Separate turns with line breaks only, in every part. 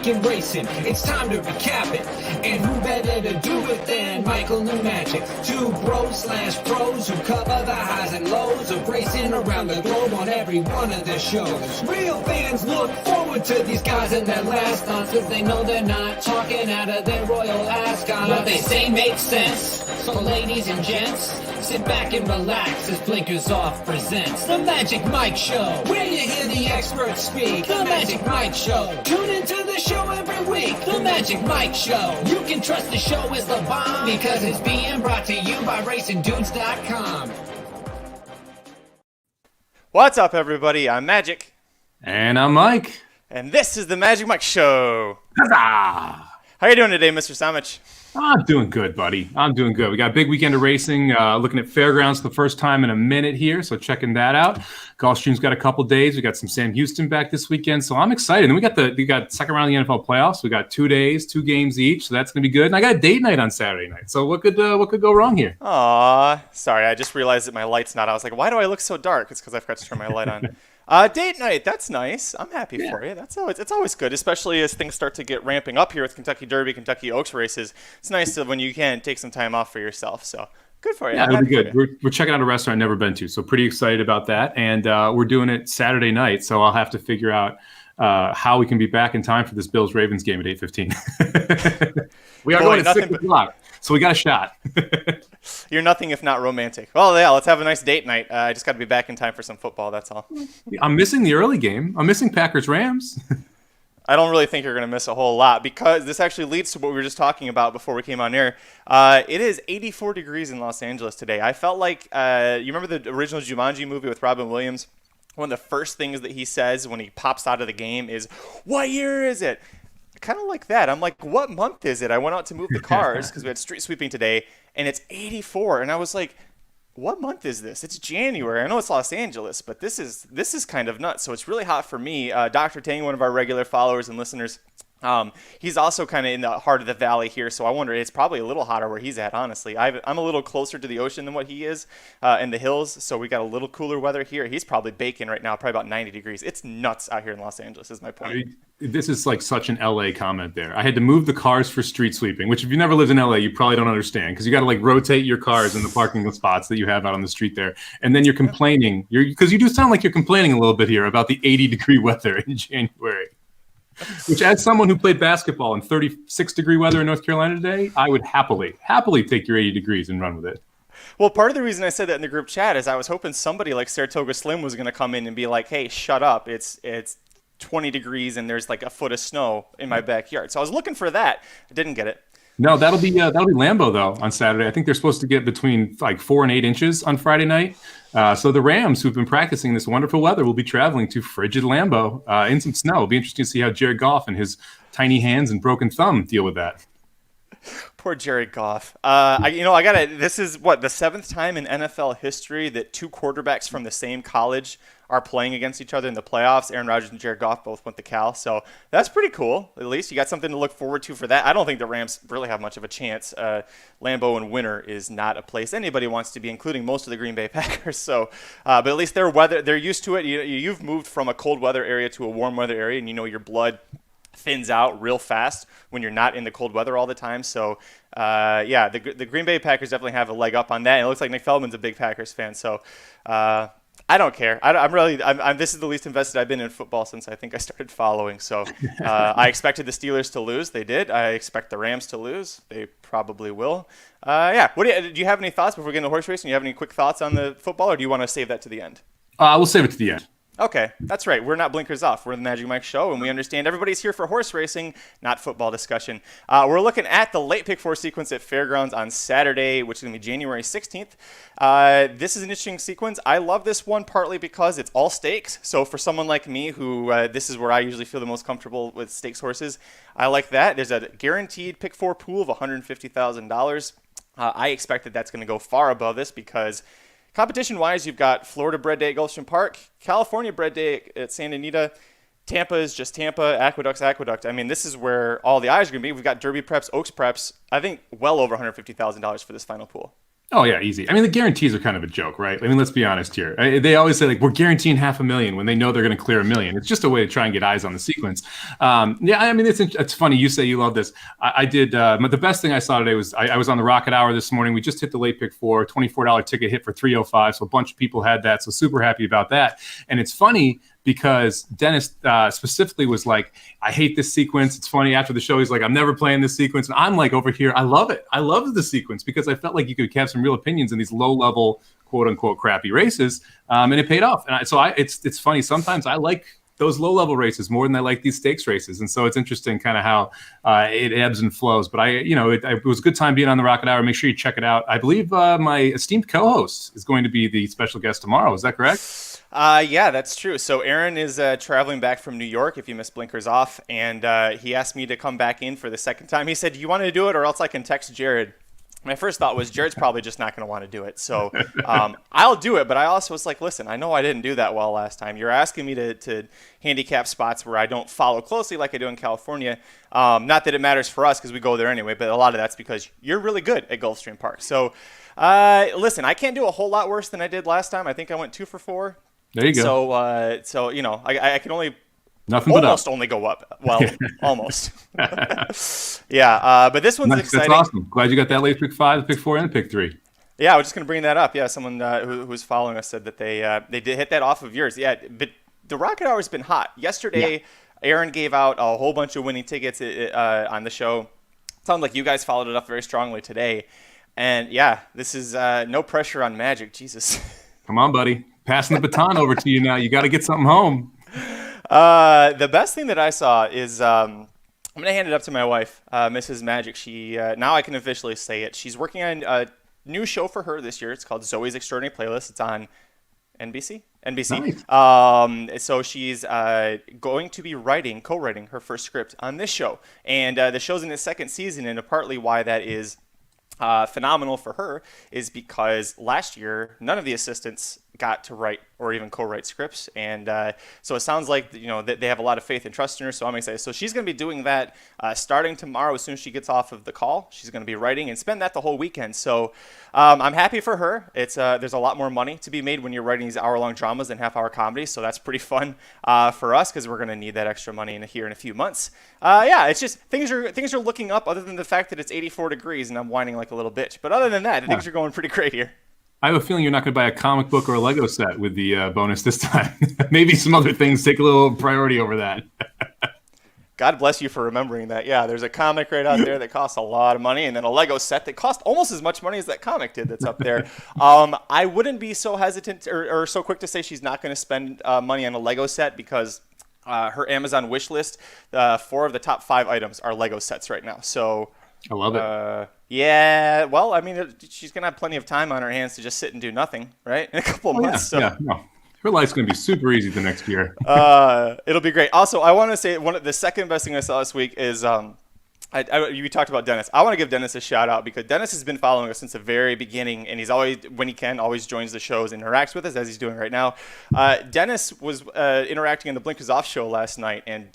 weekend racing. It's time to recap it. And who better to do it than Michael and Magic? Two bros/pros who cover the highs and lows of racing around the globe on every one of their shows. Real fans look forward to these guys and their last thoughts, cause they know they're not talking out of their royal ascot. What they say makes sense. So ladies and gents, sit back and relax as Blinkers Off presents The Magic Mike Show, where you hear the experts speak. The Magic Mike Show. Tune into the show every week. The Magic Mike Show. You can trust the show is the bomb because it's being brought to you by RacingDudes.com.
What's up, everybody? I'm Magic.
And I'm Mike.
And this is The Magic Mike Show.
Huzzah!
How you doing today, Mr. Samich?
I'm doing good, buddy. I'm doing good. We got a big weekend of racing, looking at Fairgrounds for the first time in a minute here, so checking that out. Gulfstream's got a couple days. We got some Sam Houston back this weekend, so I'm excited. And we got second round of the NFL playoffs. We got 2 days, 2 games each, so that's going to be good. And I got a date night on Saturday night, so what could go wrong here?
Aw, sorry, I just realized that my light's not on. I was like, why do I look so dark? It's because I forgot to turn my light on. Date night, that's nice. I'm happy for you. It's always good, especially as things start to get ramping up here with Kentucky Derby, Kentucky Oaks races. It's nice to, when you can, take some time off for yourself. So good for you.
Yeah, it'll be good. We're checking out a restaurant I've never been to, so pretty excited about that. And we're doing it Saturday night, so I'll have to figure out how we can be back in time for this Bills-Ravens game at 8:15. We are going at 6 o'clock, so we got a shot.
You're nothing if not romantic. Well, yeah, let's have a nice date night. I just got to be back in time for some football, that's all.
I'm missing the early game. I'm missing Packers-Rams.
I don't really think you're going to miss a whole lot because this actually leads to what we were just talking about before we came on air. It is 84 degrees in Los Angeles today. I felt like, you remember the original Jumanji movie with Robin Williams? One of the first things that he says when he pops out of the game is, "What year is it?" Kind of like that. I'm like, what month is it? I went out to move the cars because we had street sweeping today, and it's 84. And I was like, what month is this? It's January. I know it's Los Angeles, but this is kind of nuts. So it's really hot for me. Dr. Tang, one of our regular followers and listeners, he's also kind of in the heart of the valley here, so I wonder, it's probably a little hotter where he's at, honestly. I'm a little closer to the ocean than what he is in the hills, so we got a little cooler weather here. He's probably baking right now, probably about 90 degrees. It's nuts out here in Los Angeles, is my point.
I mean, this is like such an LA comment there. I had to move the cars for street sweeping, which if you never lived in LA, you probably don't understand, because you got to like rotate your cars in the parking spots that you have out on the street there. And then you're complaining, because you do sound like you're complaining a little bit here about the 80-degree weather in January. Which, as someone who played basketball in 36-degree weather in North Carolina today, I would happily take your 80 degrees and run with it.
Well, part of the reason I said that in the group chat is I was hoping somebody like Saratoga Slim was going to come in and be like, hey, shut up. It's 20 degrees and there's like a foot of snow in my backyard. So I was looking for that. I didn't get it.
No, that'll be Lambeau though on Saturday. I think they're supposed to get between like 4 and 8 inches on Friday night. So the Rams, who've been practicing this wonderful weather, will be traveling to frigid Lambeau in some snow. It'll be interesting to see how Jared Goff and his tiny hands and broken thumb deal with that.
Poor Jared Goff. This is the 7th time in NFL history that 2 quarterbacks from the same college are playing against each other in the playoffs. Aaron Rodgers and Jared Goff both went to Cal, so that's pretty cool. At least you got something to look forward to for that. I don't think the Rams really have much of a chance. Lambeau in winter is not a place anybody wants to be, including most of the Green Bay Packers. So, but at least they're used to it. You've moved from a cold weather area to a warm weather area, and your blood thins out real fast when you're not in the cold weather all the time. So, the Green Bay Packers definitely have a leg up on that. And it looks like Nick Feldman's a big Packers fan. So, I don't care. This is the least invested I've been in football since I think I started following. So, I expected the Steelers to lose. They did. I expect the Rams to lose. They probably will. What do you have any thoughts before we get into horse racing? Do you have any quick thoughts on the football, or do you want to save that to the end?
We'll save it to the end.
Okay, that's right. We're not Blinkers Off. We're the Magic Mike Show, and we understand everybody's here for horse racing, not football discussion. We're looking at the late pick 4 sequence at Fairgrounds on Saturday, which is going to be January 16th. This is an interesting sequence. I love this one partly because it's all stakes. So for someone like me who this is where I usually feel the most comfortable with stakes horses, I like that. There's a guaranteed pick 4 pool of $150,000. I expect that that's going to go far above this because competition-wise, you've got Florida Bred Day at Gulfstream Park, California Bred Day at Santa Anita, Tampa is just Tampa, Aqueduct's Aqueduct. I mean, this is where all the eyes are going to be. We've got Derby preps, Oaks preps, I think well over $150,000 for this final pool.
Oh yeah, easy. I mean, the guarantees are kind of a joke, right? I mean, let's be honest here. They always say like we're guaranteeing $500,000 when they know they're going to clear $1 million. It's just a way to try and get eyes on the sequence. Yeah, I mean, it's funny. You say you love this. I did. The best thing I saw today was I was on the Rocket Hour this morning. We just hit the late pick four, $24 ticket hit for 305. So a bunch of people had that. So super happy about that. And it's funny because Dennis specifically was like, I hate this sequence. It's funny after the show. He's like, I'm never playing this sequence. And I'm like over here, I love it. I love the sequence because I felt like you could have some real opinions in these low level, quote unquote, crappy races. And it paid off. And it's funny. Sometimes I like those low level races more than I like these stakes races. And so it's interesting kind of how it ebbs and flows. But it was a good time being on the Rocket Hour. Make sure you check it out. I believe my esteemed co-host is going to be the special guest tomorrow. Is that correct?
Yeah, that's true. So Aaron is traveling back from New York, if you missed Blinkers Off, and he asked me to come back in for the second time. He said, do you want to do it or else I can text Jared? My first thought was Jared's probably just not going to want to do it. So I'll do it, but I also was like, listen, I know I didn't do that well last time. You're asking me to handicap spots where I don't follow closely like I do in California. Not that it matters for us because we go there anyway, but a lot of that's because you're really good at Gulfstream Park. So listen, I can't do a whole lot worse than I did last time. I think I went 2 for 4.
There you go.
So I can only only go up. Well, almost. Yeah, but this one's exciting.
That's awesome. Glad you got that late pick 5, pick 4, and pick 3.
Yeah, I was just going to bring that up. Yeah, someone who's following us said that they did hit that off of yours. Yeah, but the Rocket Hour has been hot. Yesterday, Aaron gave out a whole bunch of winning tickets on the show. Sounds like you guys followed it up very strongly today. And yeah, this is no pressure on Magic. Jesus.
Come on, buddy. Passing the baton over to you now. You got to get something home.
The best thing that I saw is I'm going to hand it up to my wife, Mrs. Magic. She now I can officially say it. She's working on a new show for her this year. It's called Zoe's Extraordinary Playlist. It's on NBC. Nice. So she's going to be co-writing her first script on this show. And the show's in its second season, and partly why that is phenomenal for her is because last year none of the assistants got to write or even co-write scripts, and so it sounds like that they have a lot of faith and trust in her. So I'm excited. So she's going to be doing that starting tomorrow. As soon as she gets off of the call, she's going to be writing and spend that the whole weekend. So I'm happy for her. It's there's a lot more money to be made when you're writing these hour-long dramas and half-hour comedies. So that's pretty fun for us because we're going to need that extra money in a few months. Yeah, it's just things are looking up. Other than the fact that it's 84 degrees and I'm whining like a little bitch, but other than that, things are going pretty great here.
I have a feeling you're not going to buy a comic book or a Lego set with the bonus this time. Maybe some other things take a little priority over that.
God bless you for remembering that. Yeah, there's a comic right out there that costs a lot of money, and then a Lego set that costs almost as much money as that comic did that's up there. I wouldn't be so hesitant or so quick to say she's not going to spend money on a Lego set because her Amazon wish list, 4 of the top 5 items are Lego sets right now. So
I love it.
Yeah, well, I mean, she's going to have plenty of time on her hands to just sit and do nothing, right? In a couple of months.
Yeah, no. Her life's going to be super easy the next year.
It'll be great. Also, I want to say the second best thing I saw this week is you talked about Dennis. I want to give Dennis a shout out because Dennis has been following us since the very beginning, and he's always, when he can, always joins the shows and interacts with us as he's doing right now. Dennis was interacting in the Blinkers Off show last night, and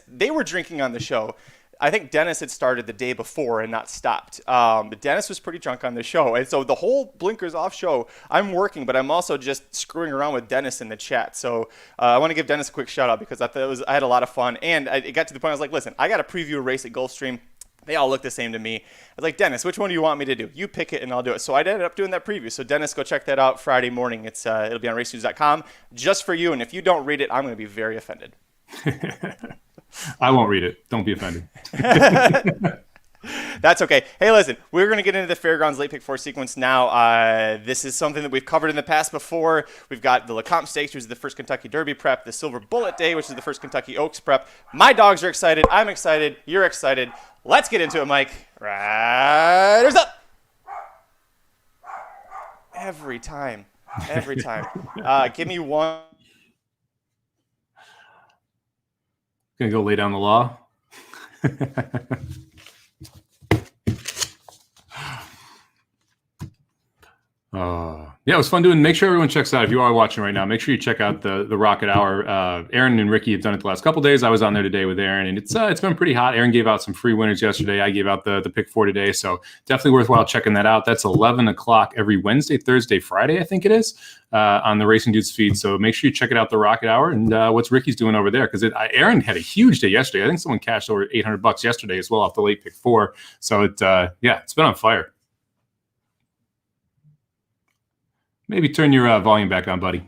they were drinking on the show. I think Dennis had started the day before and not stopped. But Dennis was pretty drunk on the show. And so the whole Blinkers Off show, I'm working, but I'm also just screwing around with Dennis in the chat. So I want to give Dennis a quick shout out because I had a lot of fun. And it got to the point I was like, listen, I got to preview a race at Gulfstream. They all look the same to me. I was like, Dennis, which one do you want me to do? You pick it and I'll do it. So I ended up doing that preview. So Dennis, go check that out Friday morning. It'll be on racenews.com just for you. And if you don't read it, I'm going to be very offended.
I won't read it. Don't be offended.
That's okay. Hey, listen, we're going to get into the Fairgrounds late pick 4 sequence now. This is something that we've covered in the past before. We've got the Lecomte Stakes, which is the first Kentucky Derby prep, the Silver Bullet Day, which is the first Kentucky Oaks prep. My dogs are excited. I'm excited. You're excited. Let's get into it, Mike. Riders up! Every time. Give me one.
Gonna go lay down the law. Yeah, it was fun doing. Make sure everyone checks out. If you are watching right now, make sure you check out the Rocket Hour. Aaron and Ricky have done it the last couple of days. I was on there today with Aaron, and it's been pretty hot. Aaron gave out some free winners yesterday. I gave out the pick four today, so definitely worthwhile checking that out. That's 11 o'clock every Wednesday, Thursday, Friday, I think it is, on the Racing Dudes feed. So make sure you check it out, the Rocket Hour, and what's Ricky's doing over there, because Aaron had a huge day yesterday. I think someone cashed over $800 yesterday as well off the late pick four. So it's been on fire. Maybe turn your volume back on, buddy.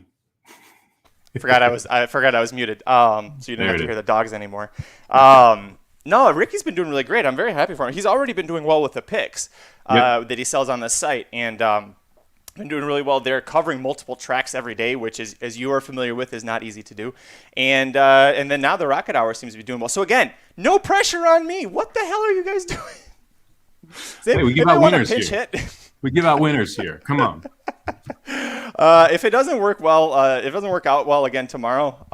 I forgot I was muted. So you didn't have to hear the dogs anymore. No, Ricky's been doing really great. I'm very happy for him. He's already been doing well with the picks that he sells on the site, and been doing really well there, covering multiple tracks every day, which is, as you are familiar with, is not easy to do. And then now the Rocket Hour seems to be doing well. So again, no pressure on me. What the hell are you guys doing?
Hey, we give out winners here. We give out winners here. Come on.
If it doesn't work well, if it doesn't work out well again tomorrow,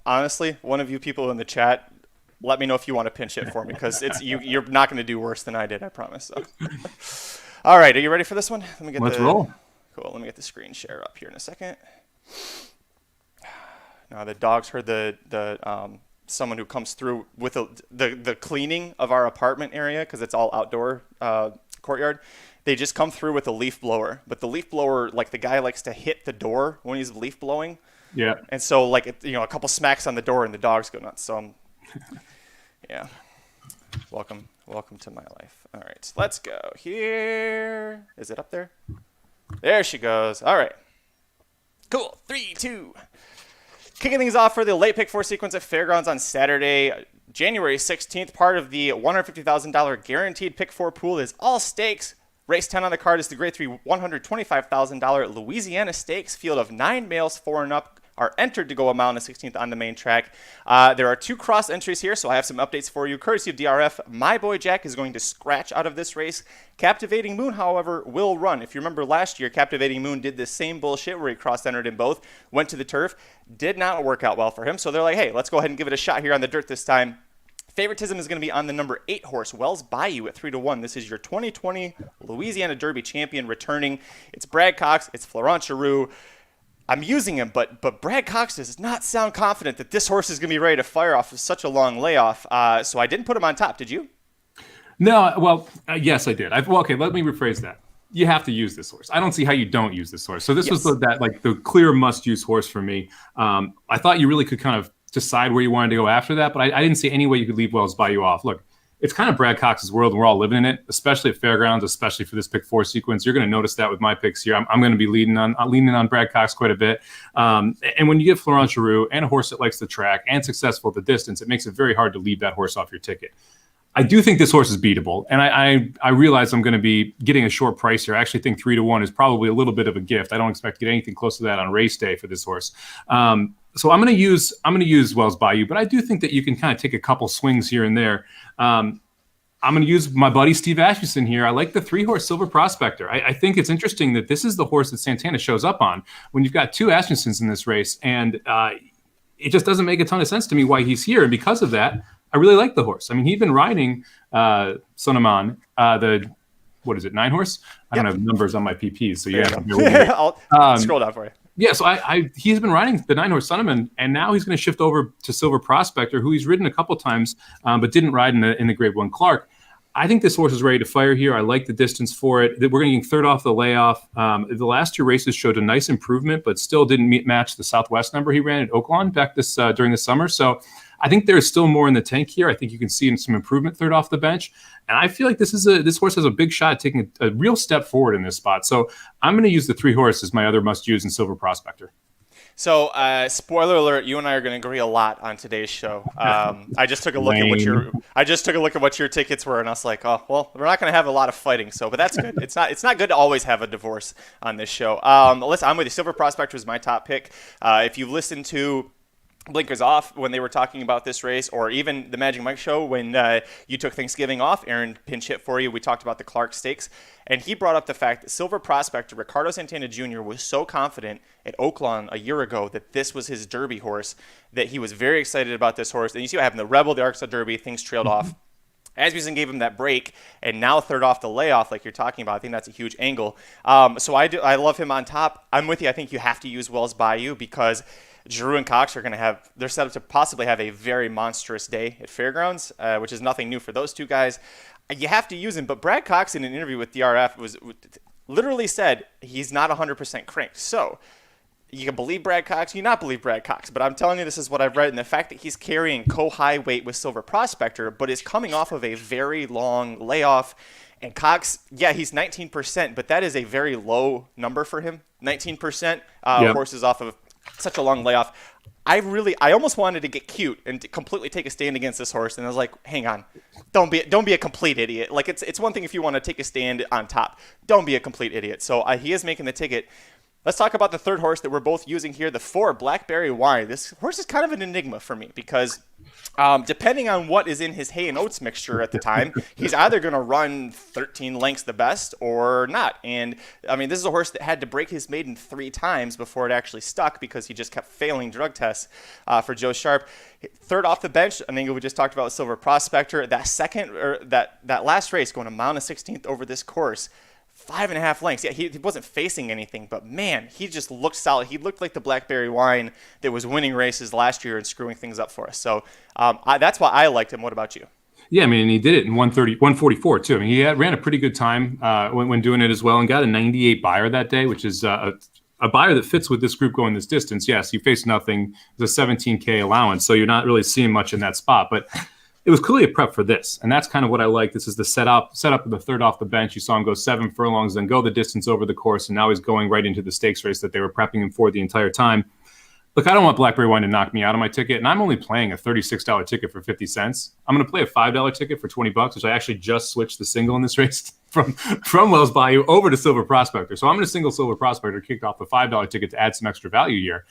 honestly, one of you people in the chat, let me know if you want to pinch hit for me, because you're not going to do worse than I did, I promise. So. All right, are you ready for this one?
Let's roll.
Cool. Let me get the screen share up here in a second. Now the dogs heard the someone who comes through with the cleaning of our apartment area, because it's all outdoor courtyard. They just come through with a leaf blower, but the leaf blower, like, the guy likes to hit the door when he's leaf blowing.
Yeah.
And so, like, a couple smacks on the door and the dogs go nuts. So, yeah. Welcome to my life. All right, let's go here. Is it up there? There she goes. All right. Cool. 3, 2. Kicking things off for the late pick four sequence at Fairgrounds on Saturday, January 16th. Part of the $150,000 guaranteed pick four pool is all stakes. Race 10 on the card is the Grade 3 $125,000 Louisiana Stakes. Field of 9 males, 4 and up, are entered to go a mile and a 16th on the main track. There are 2 cross entries here, so I have some updates for you. Courtesy of DRF, My Boy Jack is going to scratch out of this race. Captivating Moon, however, will run. If you remember last year, Captivating Moon did this same bullshit where he cross-entered in both, went to the turf, did not work out well for him. So they're like, hey, let's go ahead and give it a shot here on the dirt this time. Favoritism is going to be on the number 8 horse, Wells Bayou, at 3-1. This is your 2020 Louisiana Derby champion returning. It's Brad Cox. It's Florent Giroux. I'm using him, but Brad Cox does not sound confident that this horse is going to be ready to fire off of such a long layoff. So I didn't put him on top. Did you?
No. Well, yes, I did. Okay, let me rephrase that. You have to use this horse. I don't see how you don't use this horse. So this was the clear must-use horse for me. I thought you really could kind of decide where you wanted to go after that, but I didn't see any way you could leave Wells Bayou off. Look, it's kind of Brad Cox's world, and we're all living in it, especially at Fairgrounds, especially for this pick four sequence. You're going to notice that with my picks here. I'm going to be leaning on Brad Cox quite a bit. And when you get Florent Giroux and a horse that likes the track and successful at the distance, it makes it very hard to leave that horse off your ticket. I do think this horse is beatable, and I realize I'm going to be getting a short price here. I actually think 3-1 is probably a little bit of a gift. I don't expect to get anything close to that on race day for this horse. So I'm going to use Wells Bayou, but I do think that you can kind of take a couple swings here and there. I'm going to use my buddy Steve Asmussen here. I like the 3-horse Silver Prospector. I think it's interesting that this is the horse that Santana shows up on when you've got 2 Asmussens in this race, and it just doesn't make a ton of sense to me why he's here. And because of that, I really like the horse. I mean, he'd been riding Sonaman, the 9 horse? I don't have numbers on my PPs, so you have to bear with me.
I'll scroll down for you.
Yeah, so he's been riding the 9-horse Sonaman, and now he's going to shift over to Silver Prospector, who he's ridden a couple times, but didn't ride in the Grade 1 Clark. I think this horse is ready to fire here. I like the distance for it. We're going to get third off the layoff. The last 2 races showed a nice improvement, but still didn't match the Southwest number he ran at Oaklawn back during the summer. So I think there's still more in the tank here. I think you can see some improvement third off the bench. And I feel like this horse has a big shot at taking a real step forward in this spot. So I'm going to use the 3 horse as my other must-use in Silver Prospector.
So, spoiler alert: you and I are going to agree a lot on today's show. I just took a look at what your tickets were, and I was like, oh, well, we're not going to have a lot of fighting. So, but that's good. It's not good to always have a divorce on this show. Listen, I'm with you. Silver Prospector is my top pick. If you've listened to Blinkers Off when they were talking about this race, or even the Magic Mike show when you took Thanksgiving off, Aaron pinch hit for you. We talked about the Clark Stakes, and he brought up the fact that Silver Prospector, Ricardo Santana Jr., was so confident at Oaklawn a year ago that this was his Derby horse, that he was very excited about this horse. And you see what happened. The Rebel, the Arkansas Derby, things trailed off. Asmussen gave him that break, and now third off the layoff, like you're talking about. I think that's a huge angle. So I love him on top. I'm with you. I think you have to use Wells Bayou because Giroux and Cox are going to have, they're set up to possibly have a very monstrous day at Fairgrounds, which is nothing new for those two guys. You have to use him, but Brad Cox in an interview with DRF was literally said he's not 100% cranked. So you can believe Brad Cox, you not believe Brad Cox, but I'm telling you this is what I've read, and the fact that he's carrying co-high weight with Silver Prospector, but is coming off of a very long layoff. And Cox, yeah, he's 19%, but that is a very low number for him. 19% horses off of such a long layoff. I almost wanted to get cute and to completely take a stand against this horse, and I was like, hang on, don't be a complete idiot. Like it's one thing if you want to take a stand on top, don't be a complete idiot. So he is making the ticket. Let's talk about the third horse that we're both using here, the 4 Blackberry Wine. This horse is kind of an enigma for me because depending on what is in his hay and oats mixture at the time, he's either going to run 13 lengths the best or not. And, I mean, this is a horse that had to break his maiden 3 times before it actually stuck because he just kept failing drug tests for Joe Sharp. Third off the bench, I think we just talked about Silver Prospector. That last race going a mile and a 16th over this course, 5.5 lengths. Yeah, he wasn't facing anything, but man, he just looked solid. He looked like the Blackberry Wine that was winning races last year and screwing things up for us. So that's why I liked him. What about you?
Yeah, I mean, and he did it in 144 too. I mean, he ran a pretty good time when doing it as well, and got a 98 buyer that day, which is a buyer that fits with this group going this distance. Yes, you face nothing. There's a 17K allowance, so you're not really seeing much in that spot, but it was clearly a prep for this, and that's kind of what I like. This is the setup of the third off the bench. You saw him go 7 furlongs, then go the distance over the course, and now he's going right into the stakes race that they were prepping him for the entire time. Look, I don't want Blackberry Wine to knock me out of my ticket, and I'm only playing a $36 ticket for 50 cents. I'm going to play a $5 ticket for 20 bucks, which I actually just switched the single in this race from Wells Bayou over to Silver Prospector. So I'm going to single Silver Prospector, kicked off the $5 ticket to add some extra value here.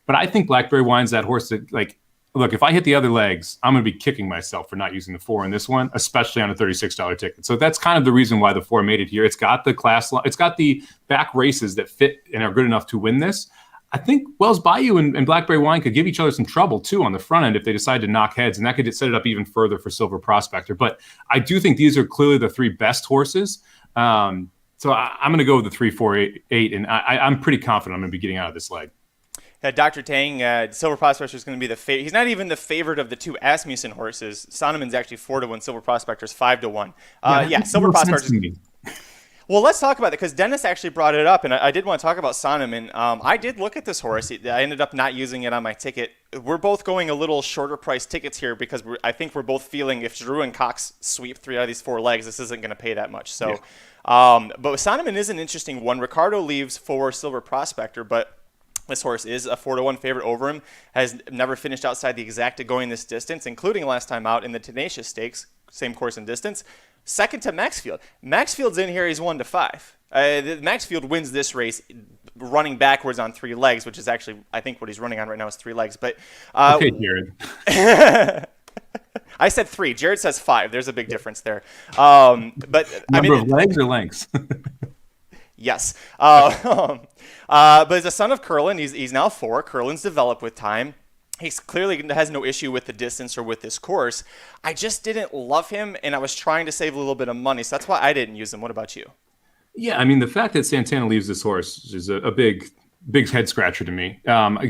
But I think Blackberry Wine's that horse that, like, look, if I hit the other legs, I'm going to be kicking myself for not using the 4 in this one, especially on a $36 ticket. So that's kind of the reason why the 4 made it here. It's got the it's got the back races that fit and are good enough to win this. I think Wells Bayou and Blackberry Wine could give each other some trouble too on the front end if they decide to knock heads, and that could set it up even further for Silver Prospector. But I do think these are clearly the 3 best horses. So I'm going to go with the 3, 4, 8, and I'm pretty confident I'm going to be getting out of this leg.
Dr. Tang, Silver Prospector is going to be the favorite. He's not even the favorite of the 2 Asmussen horses. Sonneman's actually 4-1. Silver Prospector's 5-1. Silver Prospector. Well, let's talk about that because Dennis actually brought it up, and I did want to talk about Sonneman. I did look at this horse. I ended up not using it on my ticket. We're both going a little shorter price tickets here because I think we're both feeling if Giroux and Cox sweep 3 out of these 4 legs, this isn't going to pay that much. So, but Sonneman is an interesting one. Ricardo leaves for Silver Prospector, but this horse is a 4-1 favorite over him, has never finished outside the exacta going this distance, including last time out in the Tenacious Stakes, same course and distance. Second to Maxfield. Maxfield's in here, he's 1-5. Maxfield wins this race running backwards on 3 legs, which is actually, I think what he's running on right now is 3 legs. But
okay, Jared.
I said 3. Jared says 5. There's a big difference there. But
Number of legs or lengths?
Yes. But he's a son of Curlin. He's now 4. Curlin's developed with time. He clearly has no issue with the distance or with this course. I just didn't love him, and I was trying to save a little bit of money, so that's why I didn't use him. What about you?
Yeah, I mean, the fact that Santana leaves this horse is a big head scratcher to me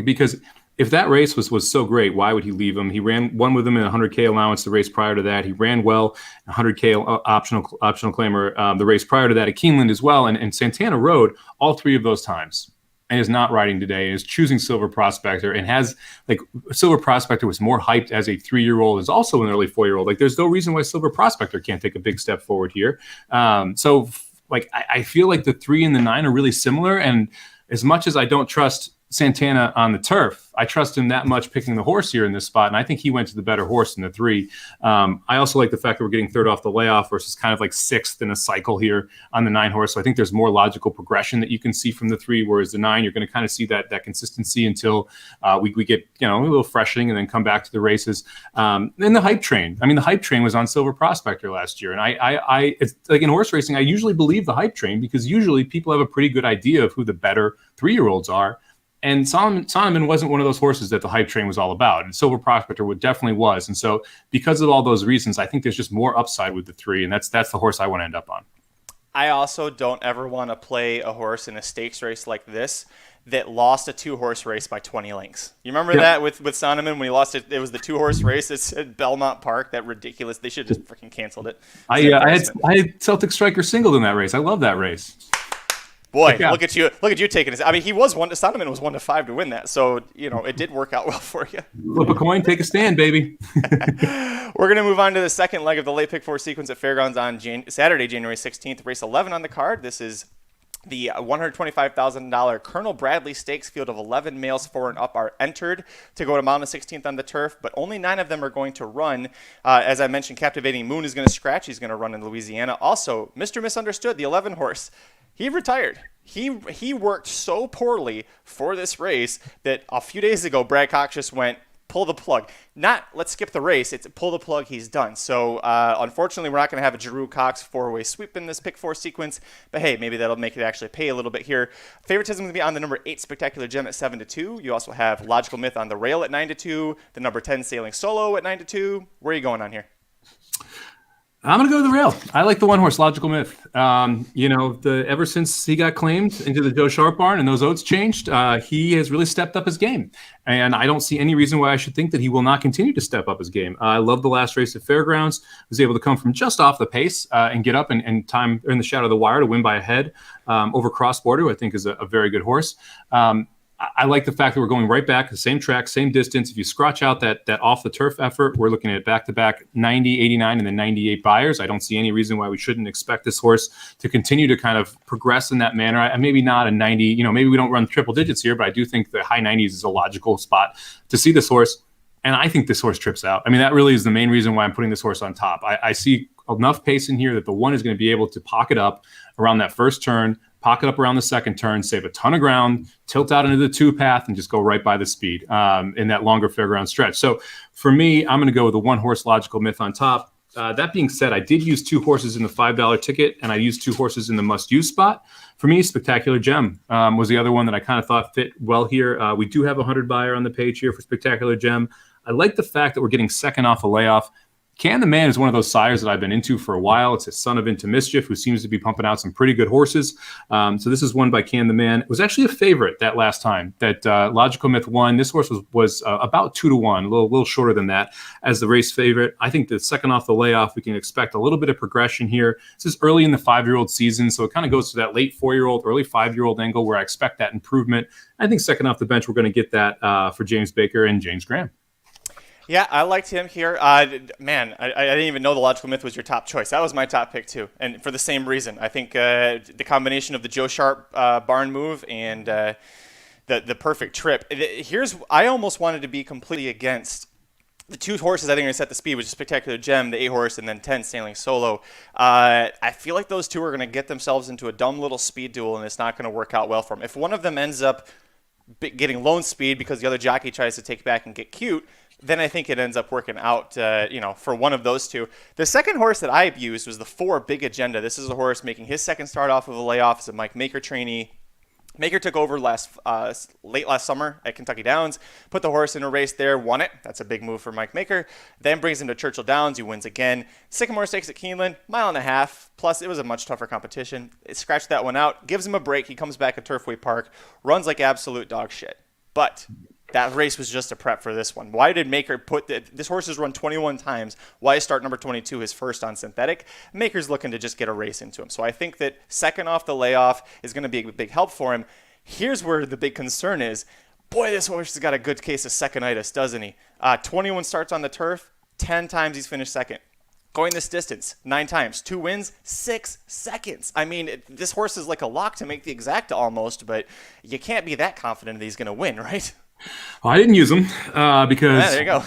because if that race was so great, why would he leave him? He won with him in a 100K allowance the race prior to that. He ran well, 100K optional claimer the race prior to that at Keeneland as well. And Santana rode all 3 of those times and is not riding today and is choosing Silver Prospector and has, like, Silver Prospector was more hyped as a 3-year-old, is also an early 4-year-old. Like, there's no reason why Silver Prospector can't take a big step forward here. So I feel like the 3 and the 9 are really similar. And as much as I don't trust Santana on the turf, I trust him that much picking the horse here in this spot, and I think he went to the better horse in the 3. I also like the fact that we're getting third off the layoff versus kind of like 6th in a cycle here on the 9 horse. So I think there's more logical progression that you can see from the 3, whereas the 9, you're going to kind of see that consistency until we get a little freshening and then come back to the races. And the hype train. I mean, the hype train was on Silver Prospector last year, and I it's like in horse racing, I usually believe the hype train because usually people have a pretty good idea of who the better 3-year-olds are. And Sonneman wasn't one of those horses that the hype train was all about. And Silver Prospector definitely was. And so because of all those reasons, I think there's just more upside with the 3, and that's the horse I want to end up on.
I also don't ever want to play a horse in a stakes race like this that lost a 2-horse race by 20 lengths. You remember that with Sonneman when he lost it? It was the 2-horse race at Belmont Park. That ridiculous. They should have just freaking canceled it.
I had Celtic Striker singled in that race. I love that race.
Boy, look at you taking this. I mean, Sonneman was 1-5 to win that, so it did work out well for you.
Flip a coin, take a stand, baby.
We're gonna move on to the second leg of the late pick 4 sequence at Fairgrounds on Saturday, January 16th. Race 11 on the card. This is the $125,000 Colonel Bradley Stakes. Field of 11 males 4 and up are entered to go to mile on the 16th on the turf, but only 9 of them are going to run. As I mentioned, Captivating Moon is going to scratch. He's going to run in Louisiana. Also, Mr. Misunderstood, the 11 horse, he retired. He worked so poorly for this race that a few days ago, Brad Cox just went, pull the plug. Not let's skip the race. It's pull the plug. He's done. So unfortunately, we're not going to have a Giroux Cox 4-way sweep in this pick 4 sequence. But hey, maybe that'll make it actually pay a little bit here. Favoritism is going to be on the number 8 Spectacular Gem at 7-2. You also have Logical Myth on the rail at 9-2. The number 10 Sailing Solo at 9-2. Where are you going on here?
I'm going to go to the rail. I like the 1-horse Logical Myth. Ever since he got claimed into the Joe Sharp barn and those oats changed, he has really stepped up his game. And I don't see any reason why I should think that he will not continue to step up his game. I love the last race at Fairgrounds. Was able to come from just off the pace and get up and time in the shadow of the wire to win by a head over Cross Border, I think is a very good horse. I like the fact that we're going right back, the same track, same distance. If you scratch out that off the turf effort, we're looking at back-to-back 90, 89, and then 98 buyers. I don't see any reason why we shouldn't expect this horse to continue to kind of progress in that manner. Maybe not a 90, maybe we don't run triple digits here, but I do think the high 90s is a logical spot to see this horse. And I think this horse trips out. I mean, that really is the main reason why I'm putting this horse on top. I see enough pace in here that the 1 is going to be able to pocket up around that first turn, pocket up around the second turn, save a ton of ground, tilt out into the 2 path, and just go right by the speed in that longer fairground stretch. So for me, I'm going to go with the 1-horse Logical Myth on top. That being said, I did use 2 horses in the $5 ticket, and I used 2 horses in the must-use spot. For me, Spectacular Gem was the other one that I kind of thought fit well here. We do have a 100 buyer on the page here for Spectacular Gem. I like the fact that we're getting second off a layoff. Can the Man is one of those sires that I've been into for a while. It's a son of Into Mischief, who seems to be pumping out some pretty good horses. So this is won by Can the Man. It was actually a favorite that last time that Logical Myth won. This horse was about 2-1, a little shorter than that as the race favorite. I think the second off the layoff, we can expect a little bit of progression here. This is early in the 5-year-old season, so it kind of goes to that late 4-year-old, early 5-year-old angle where I expect that improvement. I think second off the bench, we're going to get that for James Baker and James Graham.
Yeah, I liked him here. I didn't even know the Logical Myth was your top choice. That was my top pick, too, and for the same reason. I think the combination of the Joe Sharp barn move and the perfect trip. I almost wanted to be completely against the 2 horses I think are going to set the speed, which is Spectacular Gem, the 8-horse, and then 10 Sailing Solo. I feel like those 2 are going to get themselves into a dumb little speed duel, and it's not going to work out well for them. If one of them ends up getting lone speed because the other jockey tries to take back and get cute, then I think it ends up working out, for one of those 2. The second horse that I used was the 4 Big Agenda. This is a horse making his second start off of a layoff as a Mike Maker trainee. Maker took over late last summer at Kentucky Downs, put the horse in a race there, won it. That's a big move for Mike Maker. Then brings him to Churchill Downs. He wins again. Sycamore Stakes at Keeneland, 1.5 miles. Plus, it was a much tougher competition. It scratched that one out, gives him a break. He comes back at Turfway Park, runs like absolute dog shit. But that race was just a prep for this one. Why did Maker this horse has run 21 times? Why start number 22 his first on synthetic? Maker's looking to just get a race into him. So I think that second off the layoff is going to be a big help for him. Here's where the big concern is. Boy, this horse has got a good case of second-itis, doesn't he? 21 starts on the turf, 10 times he's finished second. Going this distance, 9 times, 2 wins, 6 seconds. I mean, this horse is like a lock to make the exacta almost, but you can't be that confident that he's going to win, right?
Well, I didn't use him because
there you go.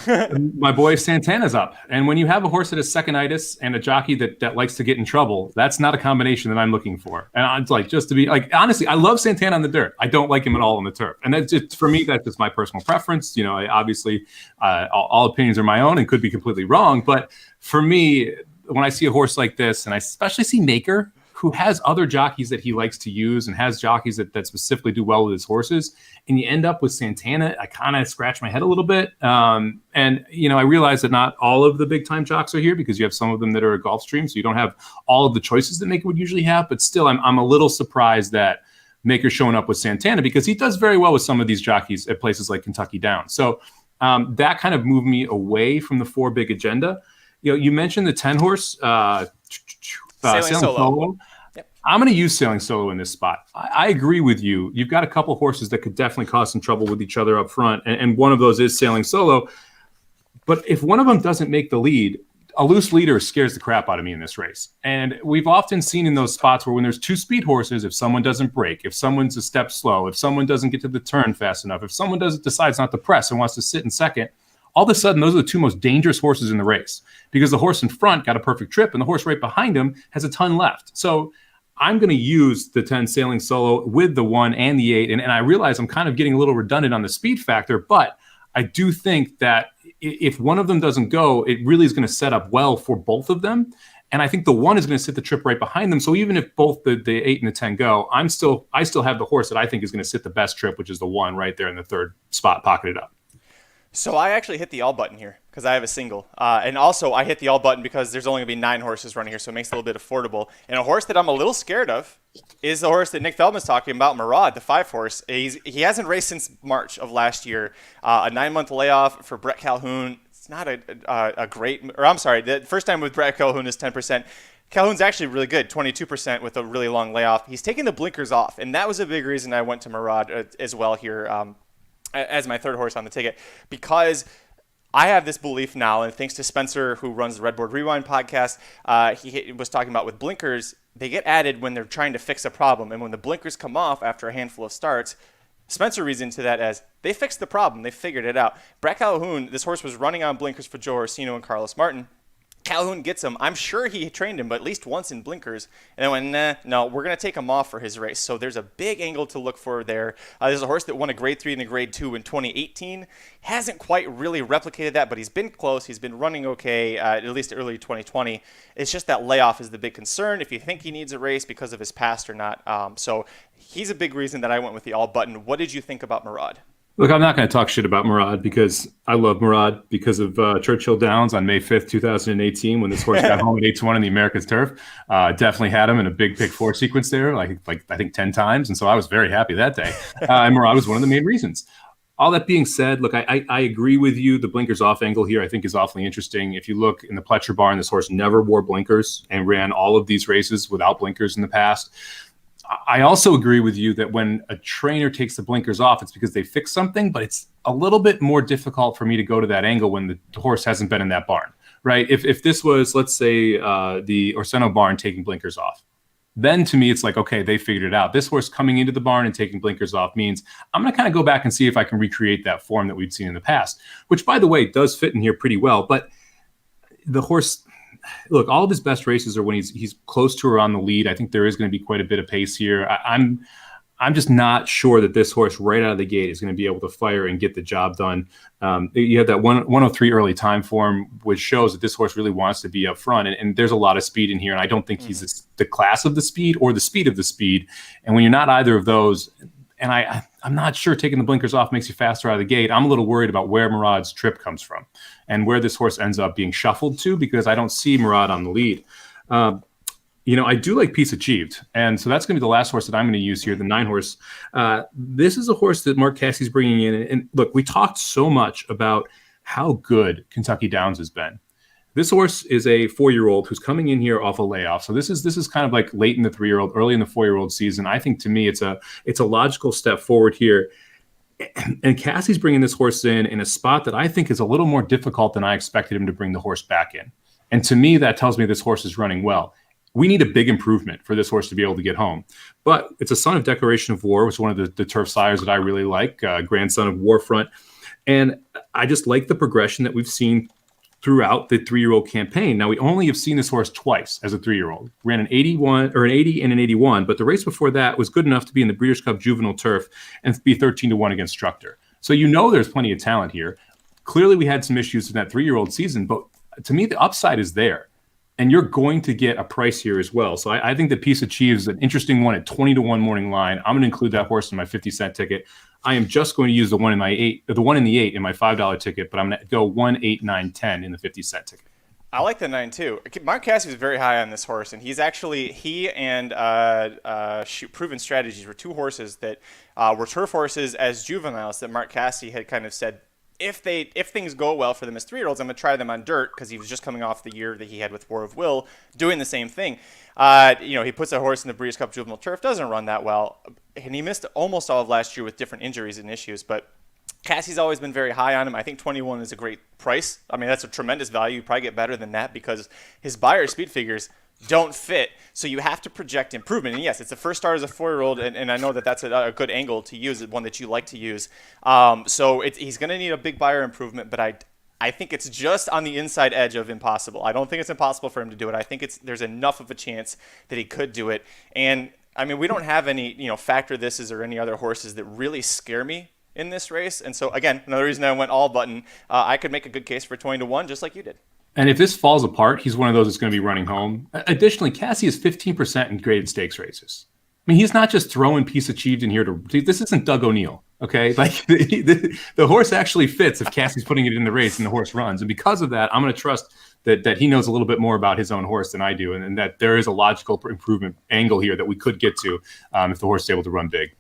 my boy Santana's up. And when you have a horse that has second-itis and a jockey that likes to get in trouble, that's not a combination that I'm looking for. And I'm like, just to be like, honestly, I love Santana on the dirt. I don't like him at all on the turf. And that's just, for me, that's just my personal preference. Obviously, all opinions are my own and could be completely wrong. But for me, when I see a horse like this, and I especially see Maker, who has other jockeys that he likes to use and has jockeys that specifically do well with his horses. And you end up with Santana. I kind of scratch my head a little bit. And, I realize that not all of the big time jocks are here because you have some of them that are a Gulfstream. So you don't have all of the choices that Maker would usually have. But still, I'm a little surprised that Maker's showing up with Santana because he does very well with some of these jockeys at places like Kentucky Downs. So that kind of moved me away from the 4 big agenda. You mentioned the 10 horse Sailing Solo.
Yep.
I'm going to use Sailing Solo in this spot. I agree with you. You've got a couple horses that could definitely cause some trouble with each other up front, and one of those is Sailing Solo. But if one of them doesn't make the lead, a loose leader scares the crap out of me in this race. And we've often seen in those spots where when there's 2 speed horses, if someone doesn't break, if someone's a step slow, if someone doesn't get to the turn fast enough, if someone decides not to press and wants to sit in second, all of a sudden, those are the 2 most dangerous horses in the race because the horse in front got a perfect trip and the horse right behind him has a ton left. So I'm going to use the 10 Sailing Solo with the 1 and the 8. And I realize I'm kind of getting a little redundant on the speed factor, but I do think that if one of them doesn't go, it really is going to set up well for both of them. And I think the 1 is going to sit the trip right behind them. So even if both the 8 and the 10 go, I still have the horse that I think is going to sit the best trip, which is the 1 right there in the 3rd spot, pocketed up.
So I actually hit the all button here because I have a single. And also I hit the all button because there's only going to be 9 horses running here, so it makes it a little bit affordable. And a horse that I'm a little scared of is the horse that Nick Feldman's talking about, Murad, the 5 horse. He hasn't raced since March of last year. A 9-month layoff for Brett Calhoun. It's not a great – or I'm sorry, the first time with Brett Calhoun is 10%. Calhoun's actually really good, 22% with a really long layoff. He's taking the blinkers off, and that was a big reason I went to Murad as well here as my 3rd horse on the ticket, because I have this belief now, and thanks to Spencer, who runs the Redboard Rewind podcast, he was talking about with blinkers, they get added when they're trying to fix a problem. And when the blinkers come off after a handful of starts, Spencer reads into that as they fixed the problem. They figured it out. Brett Calhoun, this horse was running on blinkers for Joe Orsino and Carlos Martin. Calhoun gets him. I'm sure he trained him, but at least once in blinkers. And then went, no, we're going to take him off for his race. So there's a big angle to look for there. There's a horse that won a grade 3 and a grade 2 in 2018. Hasn't quite really replicated that, but he's been close. He's been running okay, at least early 2020. It's just that layoff is the big concern if you think he needs a race because of his past or not. So he's a big reason that I went with the all button. What did you think about Murad?
Look, I'm not going to talk shit about Murad because I love Murad because of Churchill Downs on May 5th, 2018, when this horse got home at 8-1 on the America's Turf. Definitely had him in a big pick 4 sequence there, like I think 10 times. And so I was very happy that day. And Murad was one of the main reasons. All that being said, look, I agree with you. The blinkers off angle here I think is awfully interesting. If you look in the Pletcher barn, this horse never wore blinkers and ran all of these races without blinkers in the past. I also agree with you that when a trainer takes the blinkers off, it's because they fix something, but it's a little bit more difficult for me to go to that angle when the horse hasn't been in that barn, right? If this was, let's say, the Orseno barn taking blinkers off, then to me, it's like, okay, they figured it out. This horse coming into the barn and taking blinkers off means I'm going to kind of go back and see if I can recreate that form that we'd seen in the past, which, by the way, does fit in here pretty well. But the horse... Look, all of his best races are when he's close to or on the lead. I think there is going to be quite a bit of pace here. I'm just not sure that this horse right out of the gate is going to be able to fire and get the job done. You have that 103 early time form, which shows that this horse really wants to be up front. And there's a lot of speed in here. And I don't think he's the class of the speed or the speed of the speed. And when you're not either of those, and I'm not sure taking the blinkers off makes you faster out of the gate. I'm a little worried about where Murad's trip comes from and where this horse ends up being shuffled to, because I don't see Murad on the lead. I do like Peace Achieved. And so that's going to be the last horse that I'm going to use here, the 9 horse. This is a horse that Mark Cassie's bringing in. And look, we talked so much about how good Kentucky Downs has been. This horse is a 4-year-old who's coming in here off a layoff. So this is kind of like late in the 3-year-old, early in the 4-year-old season. I think to me it's a logical step forward here. And Cassie's bringing this horse in a spot that I think is a little more difficult than I expected him to bring the horse back in. And to me, that tells me this horse is running well. We need a big improvement for this horse to be able to get home. But it's a son of Declaration of War, which is one of the turf sires that I really like, grandson of Warfront. And I just like the progression that we've seen throughout the 3-year-old campaign. Now, we only have seen this horse twice as a 3-year-old. Ran an 81 or an 80 and an 81, but the race before that was good enough to be in the Breeders' Cup Juvenile Turf and be 13-1 against Structor. So there's plenty of talent here. Clearly, we had some issues in that 3-year-old season, but to me, the upside is there. and you're going to get a price here as well. So I think the Piece of Chief is an interesting one at 20-1 morning line. I'm going to include that horse in my 50-cent ticket. I am just going to use the one in the 8 in my $5 ticket, but I'm going to go 1, 8, 9, 10 in the 50-cent ticket.
I like the 9 too. Mark Cassidy was very high on this horse, and he and Proven Strategies were two horses that were turf horses as juveniles that Mark Cassidy had kind of said, if things go well for them as 3-year-olds, I'm going to try them on dirt, because he was just coming off the year that he had with War of Will, doing the same thing. He puts a horse in the Breeders' Cup Juvenile Turf, doesn't run that well, and he missed almost all of last year with different injuries and issues, but Cassie's always been very high on him. I think 21 is a great price. I mean, that's a tremendous value. You probably get better than that because his Beyer speed figures don't fit. So you have to project improvement. And yes, it's a first start as a 4-year-old, and I know that that's a good angle to use, one that you like to use. He's going to need a big Beyer improvement, but I think it's just on the inside edge of impossible. I don't think it's impossible for him to do it. I think there's enough of a chance that he could do it. And I mean, we don't have any, factor thises or any other horses that really scare me in this race. And so again, another reason I went all button, I could make a good case for 20-1, just like you did.
And if this falls apart, he's one of those that's going to be running home. Additionally, Cassie is 15% in graded stakes races. I mean, he's not just throwing Piece Achieved in here this isn't Doug O'Neill. Okay. Like the horse actually fits if Cassie's putting it in the race and the horse runs. And because of that, I'm going to trust that he knows a little bit more about his own horse than I do. And that there is a logical improvement angle here that we could get to if the horse is able to run big.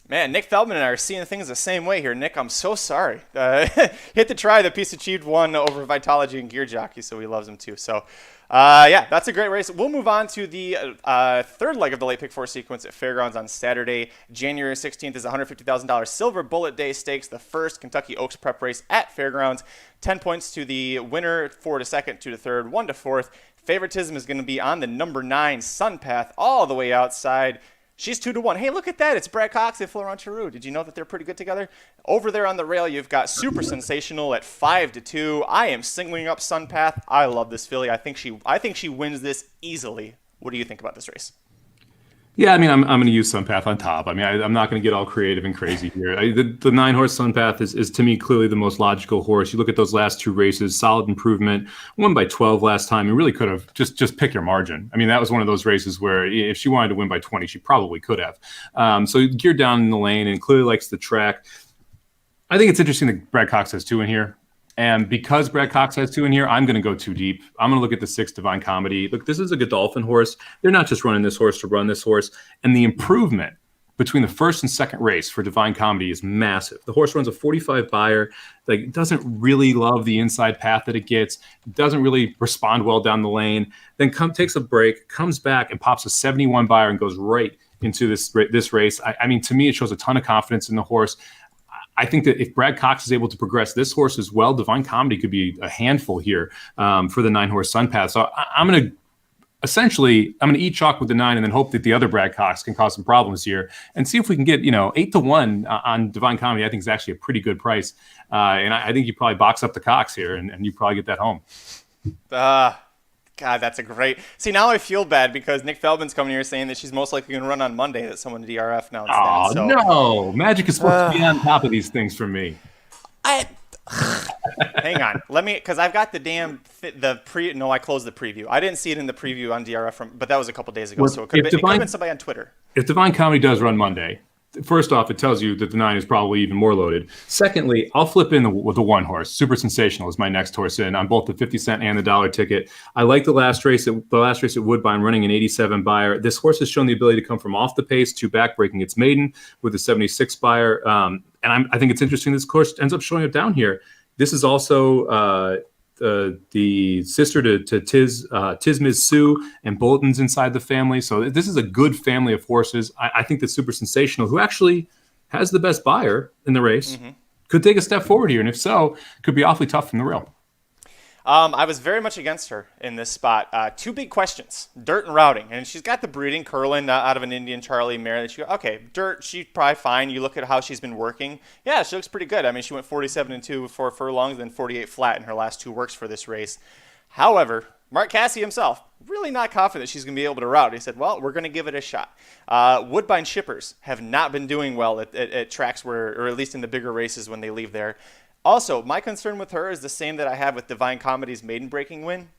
Man, Nick Feldman and I are seeing things the same way here. Nick, I'm so sorry. Hit the try. The Piece Achieved won over Vitology and Gear Jockey, so he loves him too. So, that's a great race. We'll move on to the third leg of the late pick 4 sequence at Fairgrounds on Saturday. January 16th is $150,000 Silver Bullet Day Stakes, the first Kentucky Oaks prep race at Fairgrounds. 10 points to the winner, 4 to second, 2 to third, 1 to fourth. Favoritism is going to be on the number 9 Sunpath all the way outside. She's 2-1. Hey, look at that. It's Brad Cox and Florent Giroux. Did you know that they're pretty good together? Over there on the rail, you've got Super Sensational at 5-2. I am singling up Sunpath. I love this filly. I think she wins this easily. What do you think about this race?
Yeah, I mean, I'm going to use Sunpath on top. I mean, I'm not going to get all creative and crazy here. The 9-horse Sunpath is to me clearly the most logical horse. You look at those last 2 races, solid improvement, won by 12 last time. You really could have just pick your margin. I mean, that was one of those races where if she wanted to win by 20, she probably could have. So geared down in the lane and clearly likes the track. I think it's interesting that Brad Cox has 2 in here. And because Brad Cox has 2 in here, I'm going to go too deep. I'm going to look at the 6 Divine Comedy. Look, this is a Godolphin horse. They're not just running this horse to run this horse. And the improvement between the first and second race for Divine Comedy is massive. The horse runs a 45 Beyer, like doesn't really love the inside path that it gets, doesn't really respond well down the lane, then takes a break, comes back and pops a 71 Beyer and goes right into this race. I mean, to me, it shows a ton of confidence in the horse. I think that if Brad Cox is able to progress this horse as well, Divine Comedy could be a handful here for the 9-horse Sunpath. So I'm going to eat chalk with the 9 and then hope that the other Brad Cox can cause some problems here and see if we can get 8-1 on Divine Comedy. I think is actually a pretty good price, and I think you probably box up the Cox here and you probably get that home.
God, that's a great. See, now I feel bad because Nick Feldman's coming here saying that she's most likely going to run on Monday. That someone DRF now.
Oh
so.
No, Magic is supposed to be on top of these things for me.
Hang on, because I've got I closed the preview. I didn't see it in the preview on DRF but that was a couple days ago. So it could have been somebody on Twitter.
If Divine Comedy does run Monday, first off, it tells you that the 9 is probably even more loaded. Secondly, I'll flip in with the 1-horse. Super Sensational is my next horse in on both the 50-cent and the dollar ticket. I like the last race at Woodbine running an 87 Beyer. This horse has shown the ability to come from off the pace to back breaking its maiden with a 76 Beyer. And I think it's interesting this course ends up showing up down here. This is also the sister to Tiz Miz Sue and Bolton's inside the family. So this is a good family of horses. I think that Super Sensational, who actually has the best Beyer in the race, could take a step forward here. And if so, could be awfully tough from the rail.
I was very much against her in this spot. 2 big questions, dirt and routing. And she's got the breeding, Curlin out of an Indian Charlie mare. That okay, dirt, she's probably fine. You look at how she's been working. Yeah, she looks pretty good. I mean, she went 47-2 for furlongs, then 48 flat in her last 2 works for this race. However, Mark Cassidy himself, really not confident she's going to be able to route. He said, well, we're going to give it a shot. Woodbine shippers have not been doing well at tracks or at least in the bigger races when they leave there. Also, my concern with her is the same that I have with Divine Comedy's maiden breaking win.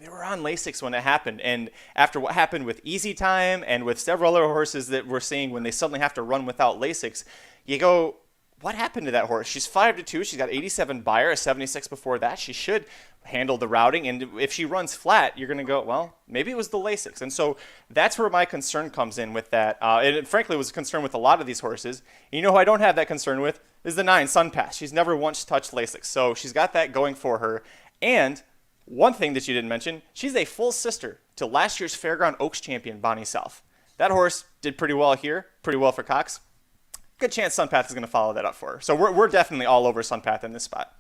They were on Lasix when it happened. And after what happened with Easy Time and with several other horses that we're seeing when they suddenly have to run without Lasix, you go, what happened to that horse? She's 5-2. She's got 87 Beyer, a 76 before that. She should handle the routing. And if she runs flat, you're going to go, well, maybe it was the Lasix. And so that's where my concern comes in with that. And it, frankly, was a concern with a lot of these horses. And you know who I don't have that concern with is the 9, Sun Pass. She's never once touched Lasix. So she's got that going for her. And one thing that you didn't mention, she's a full sister to last year's Fairground Oaks champion, Bonnie South. That horse did pretty well here, pretty well for Cox. Good chance Sunpath is going to follow that up for her. So we're definitely all over Sunpath in this spot.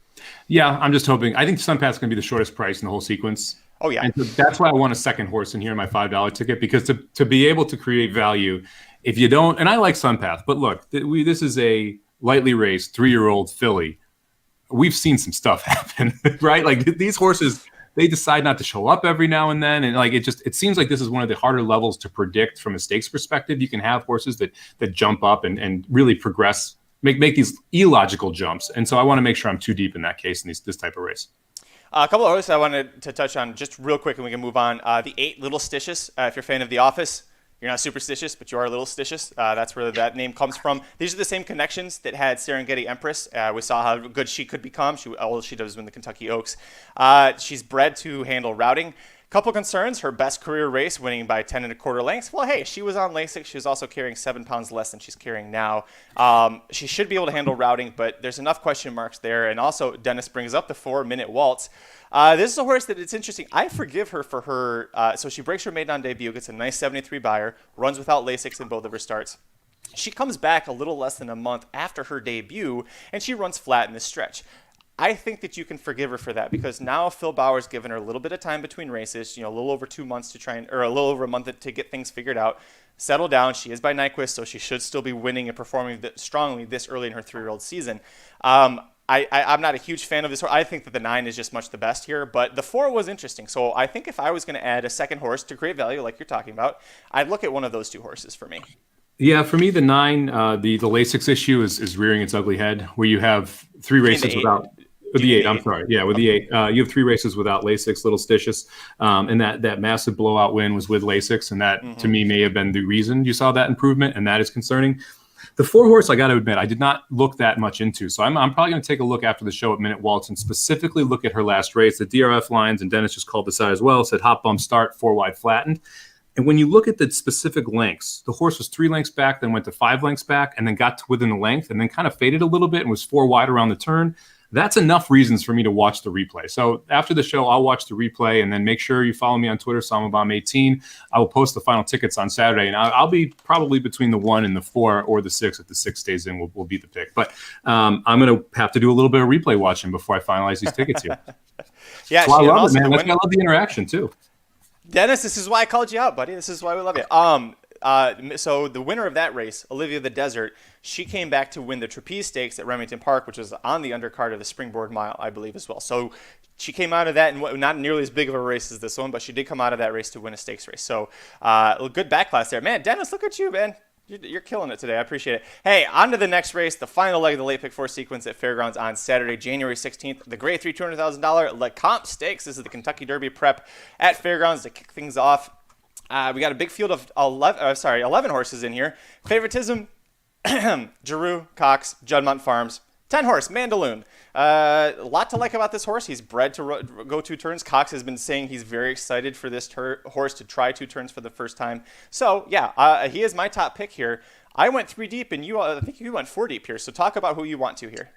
Yeah, I'm just hoping. I think Sunpath's going to be the shortest price in the whole sequence.
Oh, yeah.
And so that's why I want a second horse in here in my $5 ticket, because to be able to create value, if you don't, and I like Sunpath, but look, this is a lightly raced 3-year-old filly. We've seen some stuff happen, right? Like these horses, they decide not to show up every now and then. And like, it seems like this is one of the harder levels to predict from a stakes perspective. You can have horses that jump up and really progress, make these illogical jumps. And so I want to make sure I'm too deep in that case in this type of race.
A couple of horses I wanted to touch on just real quick and we can move on. The 8 Little Stitious, if you're a fan of The Office. You're not superstitious, but you are a little stitious. That's where that name comes from. These are the same connections that had Serengeti Empress. We saw how good she could become. All she does win the Kentucky Oaks. She's bred to handle routing. Couple concerns. Her best career race, winning by 10 1/4 lengths. Well, hey, she was on Lasix. She was also carrying 7 pounds less than she's carrying now. She should be able to handle routing, but there's enough question marks there. And also, Dennis brings up the 4-minute waltz. This is a horse that it's interesting. I forgive her for her. So she breaks her maiden on debut, gets a nice 73 Beyer, runs without Lasix in both of her starts. She comes back a little less than a month after her debut, and she runs flat in this stretch. I think that you can forgive her for that because now Phil Bauer's given her a little bit of time between races, a little over 2 months to try or a little over a month to get things figured out. Settle down. She is by Nyquist, so she should still be winning and performing strongly this early in her 3-year-old season. I'm not a huge fan of this horse. I think that the 9 is just much the best here, but the 4 was interesting. So I think if I was going to add a second horse to create value, like you're talking about, I'd look at one of those 2 horses for me.
Yeah, for me, the 9, the Lasix issue is rearing its ugly head, where you have 3 races without. With the 8, I'm sorry. Yeah, with the 8. You have 3 races without Lasix, Little Stitious. And that massive blowout win was with Lasix. And that, to me, may have been the reason you saw that improvement. And that is concerning. The 4 horse, I got to admit, I did not look that much into. So I'm probably going to take a look after the show at Minute Waltz and specifically look at her last race. The DRF lines, and Dennis just called this out as well, said hop bump start, 4 wide flattened. And when you look at the specific lengths, the horse was 3 lengths back, then went to 5 lengths back, and then got to within the length, and then kind of faded a little bit and was 4 wide around the turn. That's enough reasons for me to watch the replay. So after the show, I'll watch the replay and then make sure you follow me on Twitter, Samabom18. I will post the final tickets on Saturday, and I'll be probably between the 1 and the 4 or the 6. If the 6 stays in, will be the pick. But I'm going to have to do a little bit of replay watching before I finalize these tickets here.
Yeah,
so I love it, man. I love the interaction too.
Dennis, this is why I called you out, buddy. This is why we love you. So the winner of that race, Olivia the Desert, she came back to win the Trapeze Stakes at Remington Park, which was on the undercard of the Springboard Mile, I believe, as well. So she came out of that, and not nearly as big of a race as this one, but she did come out of that race to win a stakes race. So good back class there. Man, Dennis, look at you, man. You're killing it today. I appreciate it. Hey, on to the next race, the final leg of the late pick 4 sequence at Fairgrounds on Saturday, January 16th. The Grade 3 $200,000 Lecomte Stakes. This is the Kentucky Derby prep at Fairgrounds to kick things off. We got a big field of 11 horses in here. Favoritism, Giroux, Cox, Juddmonte Farms. 10 horse, Mandaloon. A lot to like about this horse. He's bred to go 2 turns. Cox has been saying he's very excited for this horse to try 2 turns for the first time. So, yeah, he is my top pick here. I went 3 deep, and I think you went 4 deep here. So talk about who you want to here.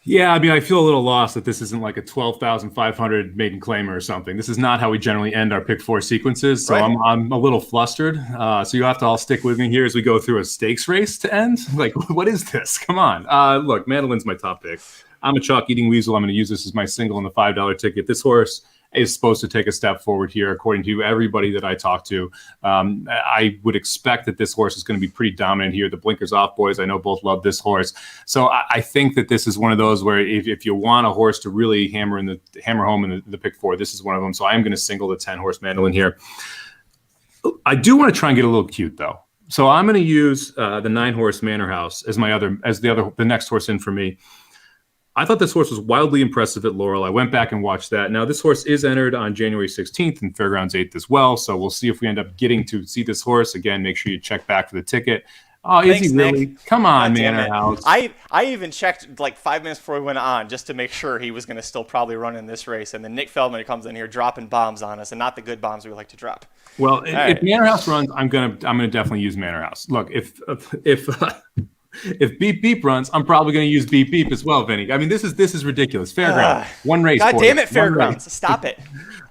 Yeah, I mean, I feel a little lost that this isn't like a 12,500 maiden claimer or something. This is not how we generally end our pick 4 sequences, so right. I'm a little flustered. So you have to all stick with me here as we go through a stakes race to end. Like, what is this? Come on. Look, Mandaloon's my top pick. I'm a chalk-eating weasel. I'm going to use this as my single in the $5 ticket. This horse is supposed to take a step forward here, according to everybody that I talk to. I would expect that this horse is going to be pretty dominant here. The blinkers off boys, I know both love this horse. So I think that this is one of those where if you want a horse to really hammer home in the pick 4, this is one of them. So I am going to single the 10 horse Mandaloon here. I do want to try and get a little cute though. So I'm going to use the 9 horse Manor House as the next horse in for me. I thought this horse was wildly impressive at Laurel. I went back and watched that. Now, this horse is entered on January 16th and Fairgrounds 8th as well. So we'll see if we end up getting to see this horse. Again, make sure you check back for the ticket. Oh,
Thanks,
is he really?
Nick.
Come on,
God damn
Manor
it.
House.
I even checked like 5 minutes before we went on just to make sure he was going to still probably run in this race. And then Nick Feldman comes in here dropping bombs on us, and not the good bombs we like to drop.
Well,
right.
if Manor House runs, I'm gonna definitely use Manor House. Look, if Beep Beep runs, I'm probably going to use Beep Beep as well, Vinny. I mean, this is ridiculous. Fairgrounds, one race.
God damn it,
One
Fairgrounds!
race.
Stop it.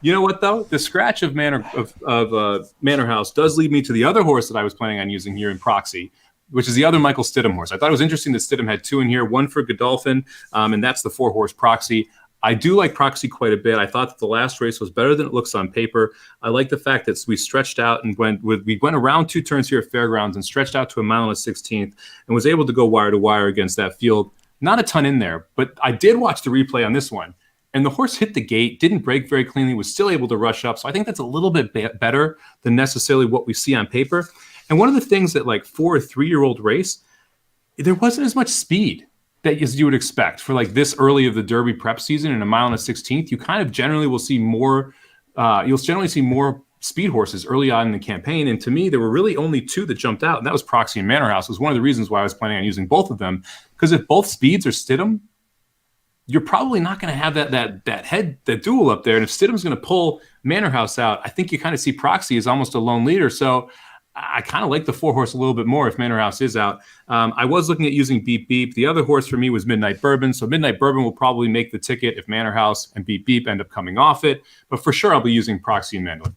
You know what though? The scratch of Manor House does lead me to the other horse that I was planning on using here in Proxy, which is the other Michael Stidham horse. I thought it was interesting that Stidham had 2 in here, 1 for Godolphin, and that's the 4-horse Proxy. I do like Proxy quite a bit. I thought that the last race was better than it looks on paper. I like the fact that we stretched out and we went around 2 turns here at Fairgrounds and stretched out to a mile and a 16th and was able to go wire to wire against that field. Not a ton in there, but I did watch the replay on this one. And the horse hit the gate, didn't break very cleanly, was still able to rush up. So I think that's a little bit better than necessarily what we see on paper. And one of the things that, like, for a 3-year-old race, there wasn't as much speed that as you would expect for like this early of the Derby prep season in a mile and a 16th. You kind of generally will see more. You'll generally see more speed horses early on in the campaign. And to me, there were really only 2 that jumped out, and that was Proxy and Manor House. It was one of the reasons why I was planning on using both of them, because if both speeds are Stidham, you're probably not going to have that duel up there. And if Stidham's going to pull Manor House out, I think you kind of see Proxy as almost a lone leader. So I kind of like the 4-horse a little bit more if Manor House is out. I was looking at using Beep Beep. The other horse for me was Midnight Bourbon. So Midnight Bourbon will probably make the ticket if Manor House and Beep Beep end up coming off it. But for sure, I'll be using Proxy and Mandolin.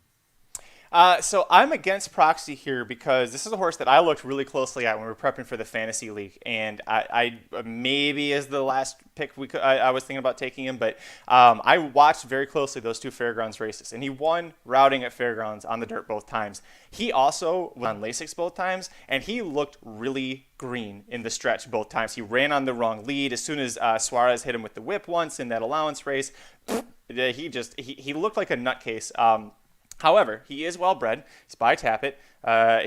So I'm against Proxy here because this is a horse that I looked really closely at when we were prepping for the fantasy league, and I maybe as the last pick I was thinking about taking him, but I watched very closely those 2 Fairgrounds races, and he won routing at Fairgrounds on the dirt both times. He also was on Lasix both times, and he looked really green in the stretch both times. He ran on the wrong lead. As soon as Suarez hit him with the whip once in that allowance race, he looked like a nutcase. However, he is well-bred. He's by Tappet.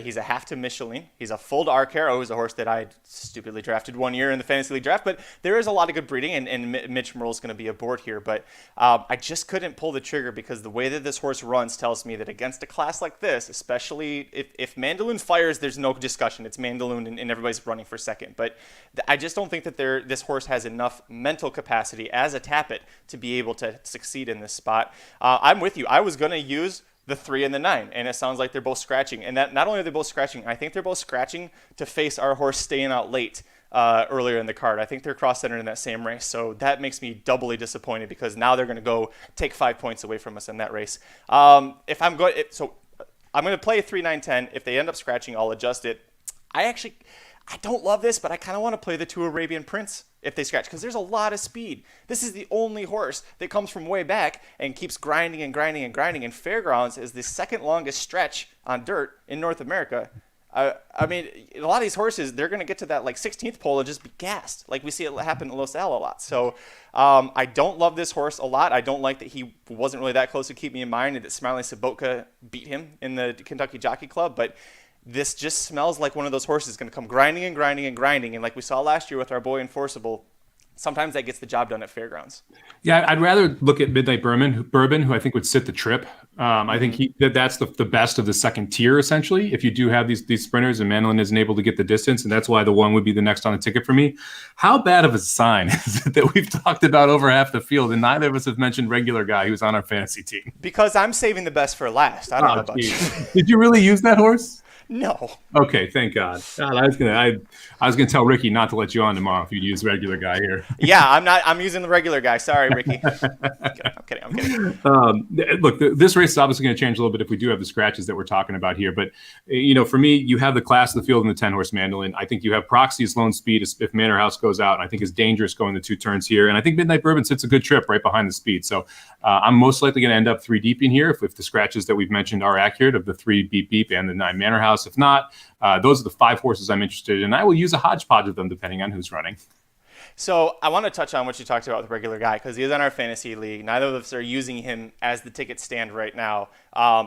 He's a half to Michelin. He's a full to Arcaro, who's a horse that I stupidly drafted one year in the fantasy league draft. But there is a lot of good breeding, and Mitch Merle's going to be aboard here. But I just couldn't pull the trigger because the way that this horse runs tells me that against a class like this, especially if Mandaloun fires, there's no discussion. It's Mandaloun, and everybody's running for second. But I just don't think that this horse has enough mental capacity as a Tappet to be able to succeed in this spot. I'm with you. I was going to use the 3 and the 9, and it sounds like they're both scratching. And that not only are they both scratching, I think they're both scratching to face our horse staying out late earlier in the card. I think they're cross-centered in that same race, so that makes me doubly disappointed because now they're going to go take 5 points away from us in that race. I'm going to play 3, 9, 10. If they end up scratching, I'll adjust it. I don't love this, but I kind of want to play the 2 Arabian Prince if they scratch, because there's a lot of speed. This is the only horse that comes from way back and keeps grinding and grinding and grinding, and Fairgrounds is the second longest stretch on dirt in North America. I mean, a lot of these horses, they're going to get to that like 16th pole and just be gassed, like we see it happen at Los Al a lot. So I don't love this horse a lot. I don't like that he wasn't really that close to keep me in mind and that Smiling Sabotka beat him in the Kentucky Jockey Club, but this just smells like one of those horses going to come grinding and grinding and grinding. And like we saw last year with our boy Enforceable, sometimes that gets the job done at Fairgrounds. Yeah,
I'd rather look at Midnight Bourbon, who I think would sit the trip. I think that's the best of the second tier, essentially, if you do have these sprinters and Mandolin isn't able to get the distance, and that's why the 1 would be the next on the ticket for me. How bad of a sign is it that we've talked about over half the field, and neither of us have mentioned Regular Guy, who's on our fantasy team?
Because I'm saving the best for last. I don't know about you.
Did you really use that horse?
No.
Okay, thank God. I was gonna tell Ricky not to let you on tomorrow if you'd use Regular Guy here.
Yeah, I'm not. I'm using the Regular Guy. Sorry, Ricky. I'm kidding.
Look, this race is obviously going to change a little bit if we do have the scratches that we're talking about here. But for me, you have the class of the field in the 10-horse Mandolin. I think you have Proxy's lone speed if Manor House goes out. I think is dangerous going the 2 turns here, and I think Midnight Bourbon sits a good trip right behind the speed. So I'm most likely going to end up 3 deep in here if the scratches that we've mentioned are accurate of the 3 Beep Beep and the 9 Manor House. If not, those are the 5 horses I'm interested in. I will use a hodgepodge of them depending on who's running.
So I want to touch on what you talked about with Regular Guy because he is in our fantasy league. Neither of us are using him as the ticket stand right now.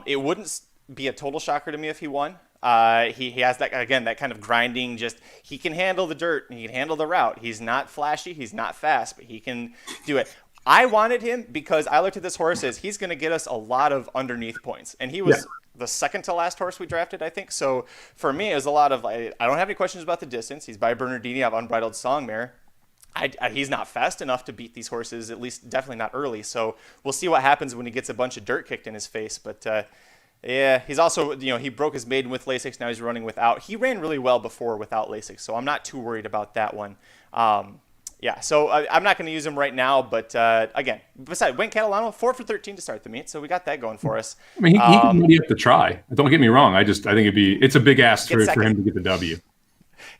It wouldn't be a total shocker to me if he won. He has that kind of grinding. Just he can handle the dirt. He can handle the route. He's not flashy. He's not fast, but he can do it. I wanted him because I looked at this horse as he's going to get us a lot of underneath points, and he was the second to last horse we drafted, I think. So for me, it was a lot of I don't have any questions about the distance. He's by Bernardini. I have Unbridled Songmare. He's not fast enough to beat these horses, at least definitely not early. So we'll see what happens when he gets a bunch of dirt kicked in his face. But yeah, he's also, he broke his maiden with Lasix. Now he's running without. He ran really well before without Lasix, so I'm not too worried about that one. Yeah, so I'm not going to use him right now, but again, besides, went Catalano 4 for 13 to start the meet, so we got that going for us.
I mean, he can ready up to try. Don't get me wrong. I think it's a big ask for him to get the W.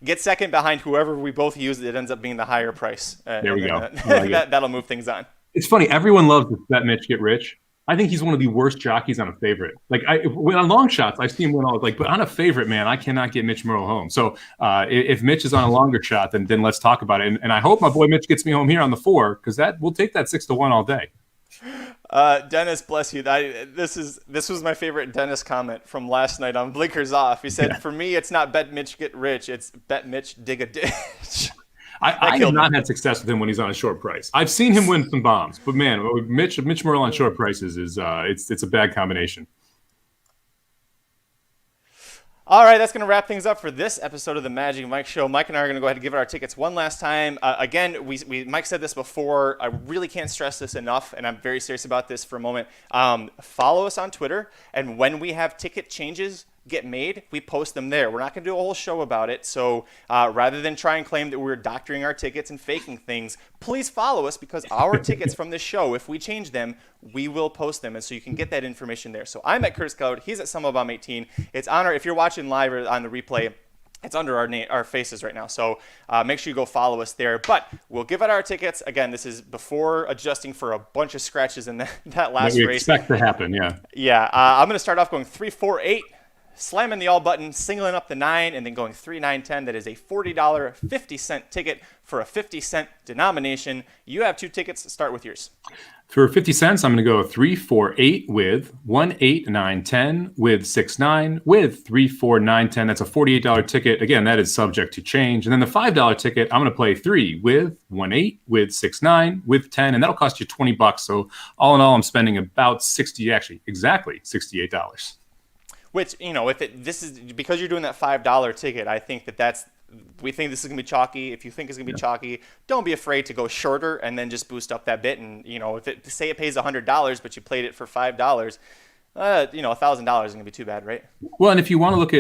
Get second behind whoever we both use that ends up being the higher price.
There we go.
That'll move things on.
It's funny. Everyone loves to bet Mitch get rich. I think he's one of the worst jockeys on a favorite. Like when on long shots, I see him win all. Like, but on a favorite, man, I cannot get Mitch Merle home. So if Mitch is on a longer shot, then let's talk about it. And I hope my boy Mitch gets me home here on the 4 because we'll take that 6-1 all day.
Dennis, bless you. This was my favorite Dennis comment from last night on Blinkers Off. He said, "For me, it's not bet Mitch get rich; it's bet Mitch dig a ditch."
I have not had success with him when he's on a short price. I've seen him win some bombs, but man, Mitch Merle on short prices is it's a bad combination.
All right, that's going to wrap things up for this episode of the Magic Mike Show. Mike and I are going to go ahead and give it our tickets one last time. Again, Mike said this before. I really can't stress this enough, and I'm very serious about this for a moment. Follow us on Twitter, and when we have ticket changes get made, we post them there. We're not going to do a whole show about it, so rather than try and claim that we're doctoring our tickets and faking things, please follow us because our tickets from this show, if we change them, we will post them, and so you can get that information there. So I'm at Curtis Code. He's at SummerBomb18. It's on if you're watching live or on the replay, it's under our faces right now, so make sure you go follow us there. But we'll give out our tickets. Again, this is before adjusting for a bunch of scratches in that last race.
Expect to happen, yeah.
Yeah, I'm going to start off going 3, 4, 8. Slamming the all button, singling up the 9, and then going 3, 9, 10. That is a $40 50-cent ticket for a 50-cent denomination. You have 2 tickets. Start with yours.
For 50 cents, I'm going to go 3, 4, 8 with 1, 8, 9, 10 with 6, 9 with 3, 4, 9, 10. That's a $48 ticket. Again, that is subject to change. And then the $5 ticket, I'm going to play 3 with 1, 8 with 6, 9 with 10, and that'll cost you $20. So all in all, I'm spending about exactly $68.
Which, this is because you're doing that $5 ticket, I think we think this is going to be chalky. If you think it's going to be chalky, don't be afraid to go shorter and then just boost up that bit. And, say it pays $100, but you played it for $5, $1,000 isn't going to be too bad, right?
Well, and if you want to look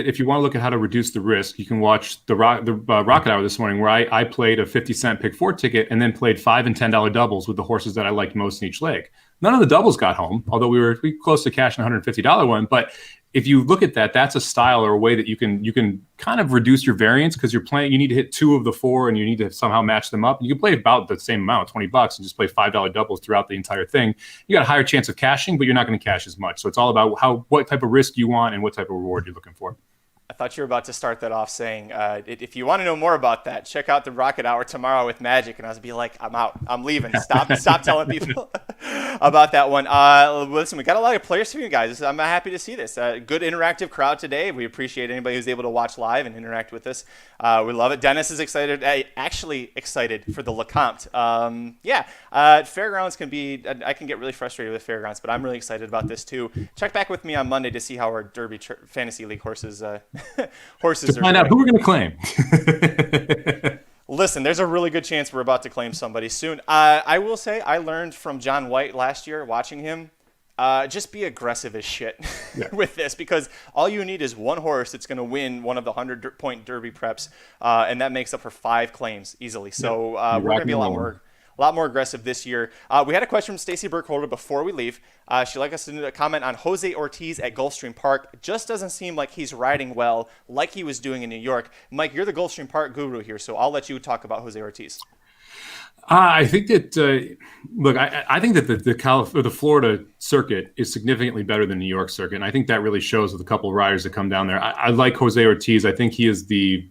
at how to reduce the risk, you can watch the Rocket Hour this morning, where I played a 50-cent pick 4 ticket and then played $5 and $10 doubles with the horses that I liked most in each leg. None of the doubles got home, although we were close to cashing a $150 one. But if you look at that, that's a style or a way that you can kind of reduce your variance because you're playing. You need to hit 2 of the 4, and you need to somehow match them up. You can play about the same amount, $20, and just play $5 doubles throughout the entire thing. You got a higher chance of cashing, but you're not going to cash as much. So it's all about what type of risk you want and what type of reward you're looking for.
I thought you were about to start that off saying, if you want to know more about that, check out the Rocket Hour tomorrow with Magic. And I was be like, I'm out. I'm leaving. Stop telling people about that one. Listen, we got a lot of players for you guys. I'm happy to see this. Good interactive crowd today. We appreciate anybody who's able to watch live and interact with us. We love it. Dennis is excited, actually excited for the Lecomte. Fairgrounds I can get really frustrated with Fairgrounds, but I'm really excited about this too. Check back with me on Monday to see how our Derby Fantasy League horses to
find out who we're going to claim.
Listen, there's a really good chance we're about to claim somebody soon. I will say I learned from John White last year watching him. Just be aggressive as shit with this because all you need is one horse that's going to win one of the 100-point Derby preps, and that makes up for 5 claims easily. So we're going to be a lot more aggressive this year. We had a question from Stacy Burkholder before we leave. She'd like us to do a comment on Jose Ortiz at Gulfstream Park. Just doesn't seem like he's riding well like he was doing in New York. Mike, you're the Gulfstream Park guru here, so I'll let you talk about Jose Ortiz.
I think that I think that the Florida circuit is significantly better than New York circuit, and I think that really shows with a couple of riders that come down there. I like Jose Ortiz. I think he is the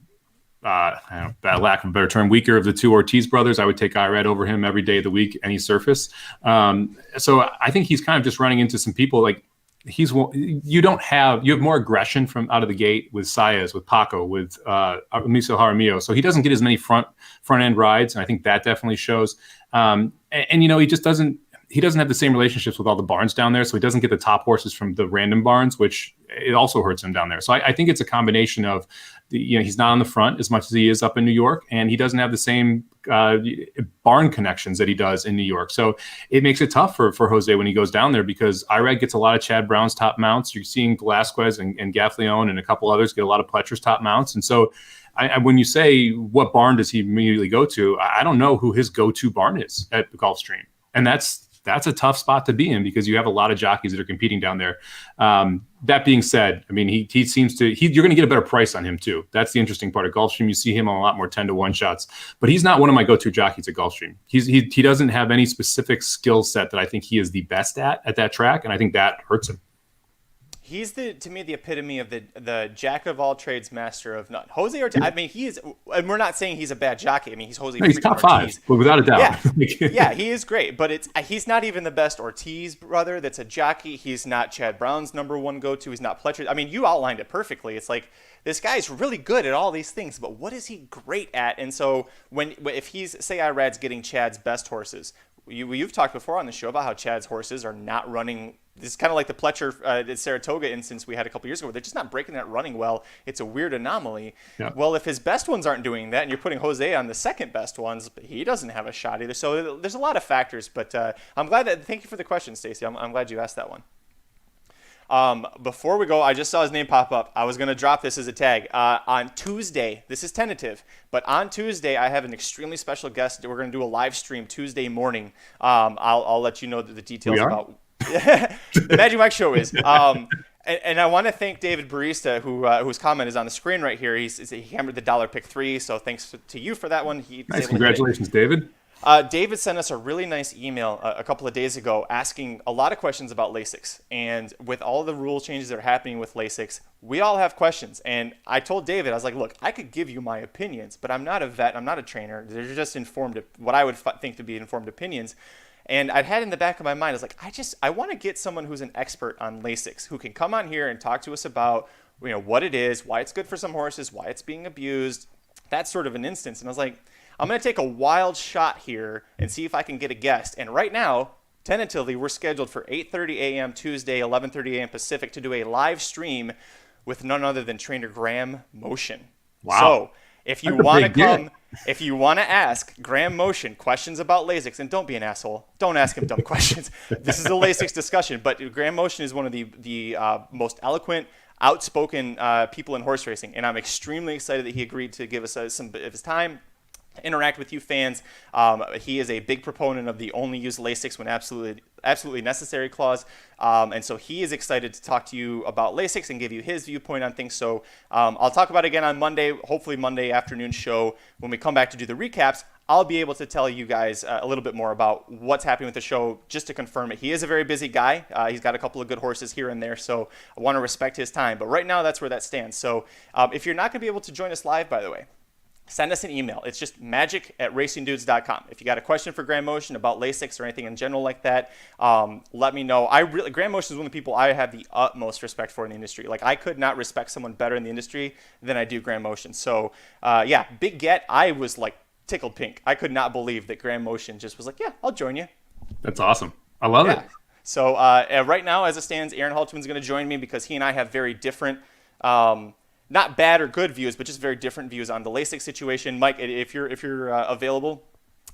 lack of a better term, weaker of the 2 Ortiz brothers. I would take Irad over him every day of the week, any surface. So I think he's kind of just running into some people like you have more aggression from out of the gate with Saez, with Paco, with Miso Jaramillo. So he doesn't get as many front end rides, and I think that definitely shows. And he just doesn't. He doesn't have the same relationships with all the barns down there, so he doesn't get the top horses from the random barns, which it also hurts him down there. So I think it's a combination of, he's not on the front as much as he is up in New York, and he doesn't have the same barn connections that he does in New York. So it makes it tough for Jose when he goes down there, because Irad gets a lot of Chad Brown's top mounts. You're seeing Velasquez and Gaffleon and a couple others get a lot of Pletcher's top mounts. And so when you say what barn does he immediately go to, I don't know who his go-to barn is at Gulfstream. And that's a tough spot to be in, because you have a lot of jockeys that are competing down there. That being said, I mean, he seems to, you're going to get a better price on him too. That's the interesting part of Gulfstream. You see him on a lot more 10-1 shots, but he's not one of my go-to jockeys at Gulfstream. He doesn't have any specific skill set that I think he is the best at that track, and I think that hurts him.
He's to me the epitome of the jack of all trades, master of none. Jose Ortiz. I mean, he is, and we're not saying he's a bad jockey. I mean, he's Jose.
He's top
Ortiz.
5, but without a doubt.
Yeah, he is great. But he's not even the best Ortiz brother. That's a jockey. He's not Chad Brown's number one go-to. He's not Pletcher. I mean, you outlined it perfectly. It's like, this guy's really good at all these things, but what is he great at? And so if he's, say, Irad's getting Chad's best horses. You've talked before on the show about how Chad's horses are not running. This is kind of like the Pletcher Saratoga instance we had a couple years ago, where they're just not breaking that running well. It's a weird anomaly. Yeah. Well, if his best ones aren't doing that, and you're putting Jose on the second best ones, but he doesn't have a shot either. So there's a lot of factors, but I'm glad that. Thank you for the question, Stacey. I'm glad you asked that one. Before we go, I just saw his name pop up. I was going to drop this as a tag. On Tuesday, this is tentative, but on Tuesday, I have an extremely special guest. We're going to do a live stream Tuesday morning. I'll let you know the details about the Magic Mike show is. And I want to thank David Barista, whose comment is on the screen right here. He hammered the dollar pick 3, so thanks to you for that one.
Nice, congratulations, David.
David sent us a really nice email a couple of days ago asking a lot of questions about Lasix. And with all the rule changes that are happening with Lasix, we all have questions. And I told David, I was like, look, I could give you my opinions, but I'm not a vet. I'm not a trainer. They're just informed, what I would think to be informed opinions. And I'd had in the back of my mind, I was like, I want to get someone who's an expert on Lasix, who can come on here and talk to us about, what it is, why it's good for some horses, why it's being abused, that sort of an instance. And I was like, I'm going to take a wild shot here and see if I can get a guest. And right now, tentatively, we're scheduled for 8:30 a.m. Tuesday, 11:30 a.m. Pacific to do a live stream with none other than trainer Graham Motion. Wow. So if you want to come, if you want to ask Graham Motion questions about Lasix, and don't be an asshole, don't ask him dumb questions. This is a Lasix discussion, but Graham Motion is one of the most eloquent, outspoken people in horse racing, and I'm extremely excited that he agreed to give us some of his time. Interact with you fans. He is a big proponent of the only use Lasix when absolutely necessary clause. And so he is excited to talk to you about Lasix and give you his viewpoint on things. So I'll talk about it again on Monday, hopefully Monday afternoon show. When we come back to do the recaps, I'll be able to tell you guys a little bit more about what's happening with the show, just to confirm it. He is a very busy guy. He's got a couple of good horses here and there, so I want to respect his time. But right now, that's where that stands. So if you're not going to be able to join us live, by the way, send us an email. It's just magic@racingdudes.com. If you got a question for Graham Motion about Lasix or anything in general like that, let me know. Graham Motion is one of the people I have the utmost respect for in the industry. Like, I could not respect someone better in the industry than I do Graham Motion. So, big get. I was like tickled pink. I could not believe that Graham Motion just was like, yeah, I'll join you.
That's awesome. I love it.
So right now, as it stands, Aaron Haltman's going to join me because he and I have very different not bad or good views, but just very different views on the Lasix situation. Mike, if you're available,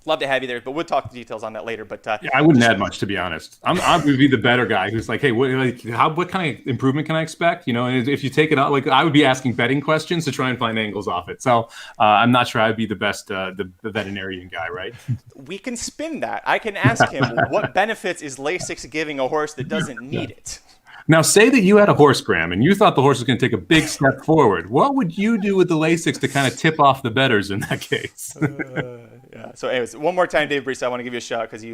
love to have you there, but we'll talk the details on that later. But
I wouldn't add much, to be honest. I would be the better guy who's like, hey, what kind of improvement can I expect? And if you take it out, like, I would be asking betting questions to try and find angles off it. So I'm not sure I'd be the best, the veterinarian guy, right?
We can spin that. I can ask him, what benefits is Lasix giving a horse that doesn't need it?
Now, say that you had a horse, Graham, and you thought the horse was going to take a big step forward. What would you do with the Lasix to kind of tip off the bettors in that case?
So anyways, one more time, Dave Brees, I want to give you a shout because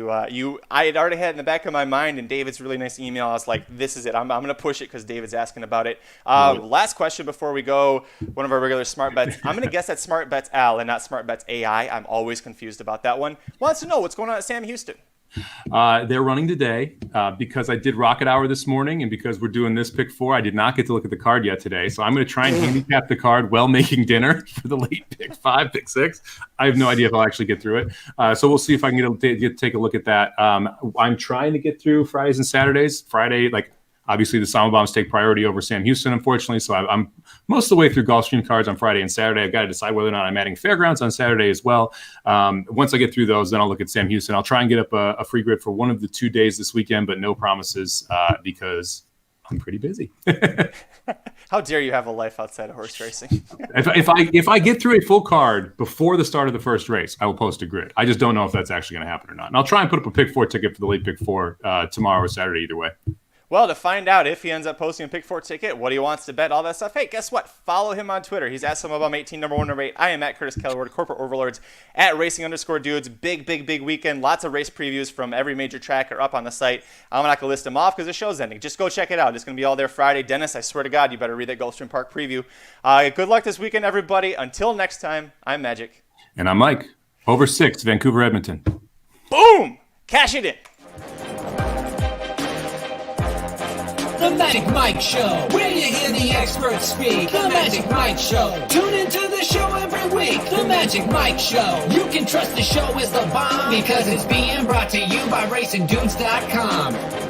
I had already had it in the back of my mind, and David's really nice email. I was like, this is it. I'm going to push it because David's asking about it. Last question before we go, one of our regular Smart Bets. I'm going to guess that Smart Bets Al and not Smart Bets AI. I'm always confused about that one. Wants to know what's going on at Sam Houston.
They're running today because I did Rocket Hour this morning, and because we're doing this pick 4, I did not get to look at the card yet today. So I'm going to try and handicap the card while making dinner for the late pick 5, pick 6. I have no idea if I'll actually get through it. So we'll see if I can take a look at that. I'm trying to get through Fridays and Saturdays. Friday, obviously the Sama Bombs take priority over Sam Houston, unfortunately. So I'm most of the way through Gulfstream cards on Friday and Saturday. I've got to decide whether or not I'm adding Fairgrounds on Saturday as well. Once I get through those, then I'll look at Sam Houston. I'll try and get up a free grid for one of the 2 days this weekend, but no promises because I'm pretty busy.
How dare you have a life outside of horse racing?
If I get through a full card before the start of the first race, I will post a grid. I just don't know if that's actually going to happen or not. And I'll try and put up a pick 4 ticket for the late pick 4 tomorrow or Saturday, either way.
Well, to find out if he ends up posting a pick 4 ticket, what he wants to bet, all that stuff, hey, guess what? Follow him on Twitter. He's at SummerBomb18, number 1, number 8. I am at Curtis Kellerwood, Corporate Overlords, at Racing_Dudes. Big weekend. Lots of race previews from every major track are up on the site. I'm not going to list them off because the show's ending. Just go check it out. It's going to be all there Friday. Dennis, I swear to God, you better read that Gulfstream Park preview. Good luck this weekend, everybody. Until next time, I'm Magic.
And I'm Mike. Over 6, Vancouver, Edmonton.
Boom! Cash it in.
The Magic Mike Show, where you hear the experts speak. The Magic Mike Show. Tune into the show every week. The Magic Mike Show. You can trust the show is the bomb because it's being brought to you by RacingDudes.com.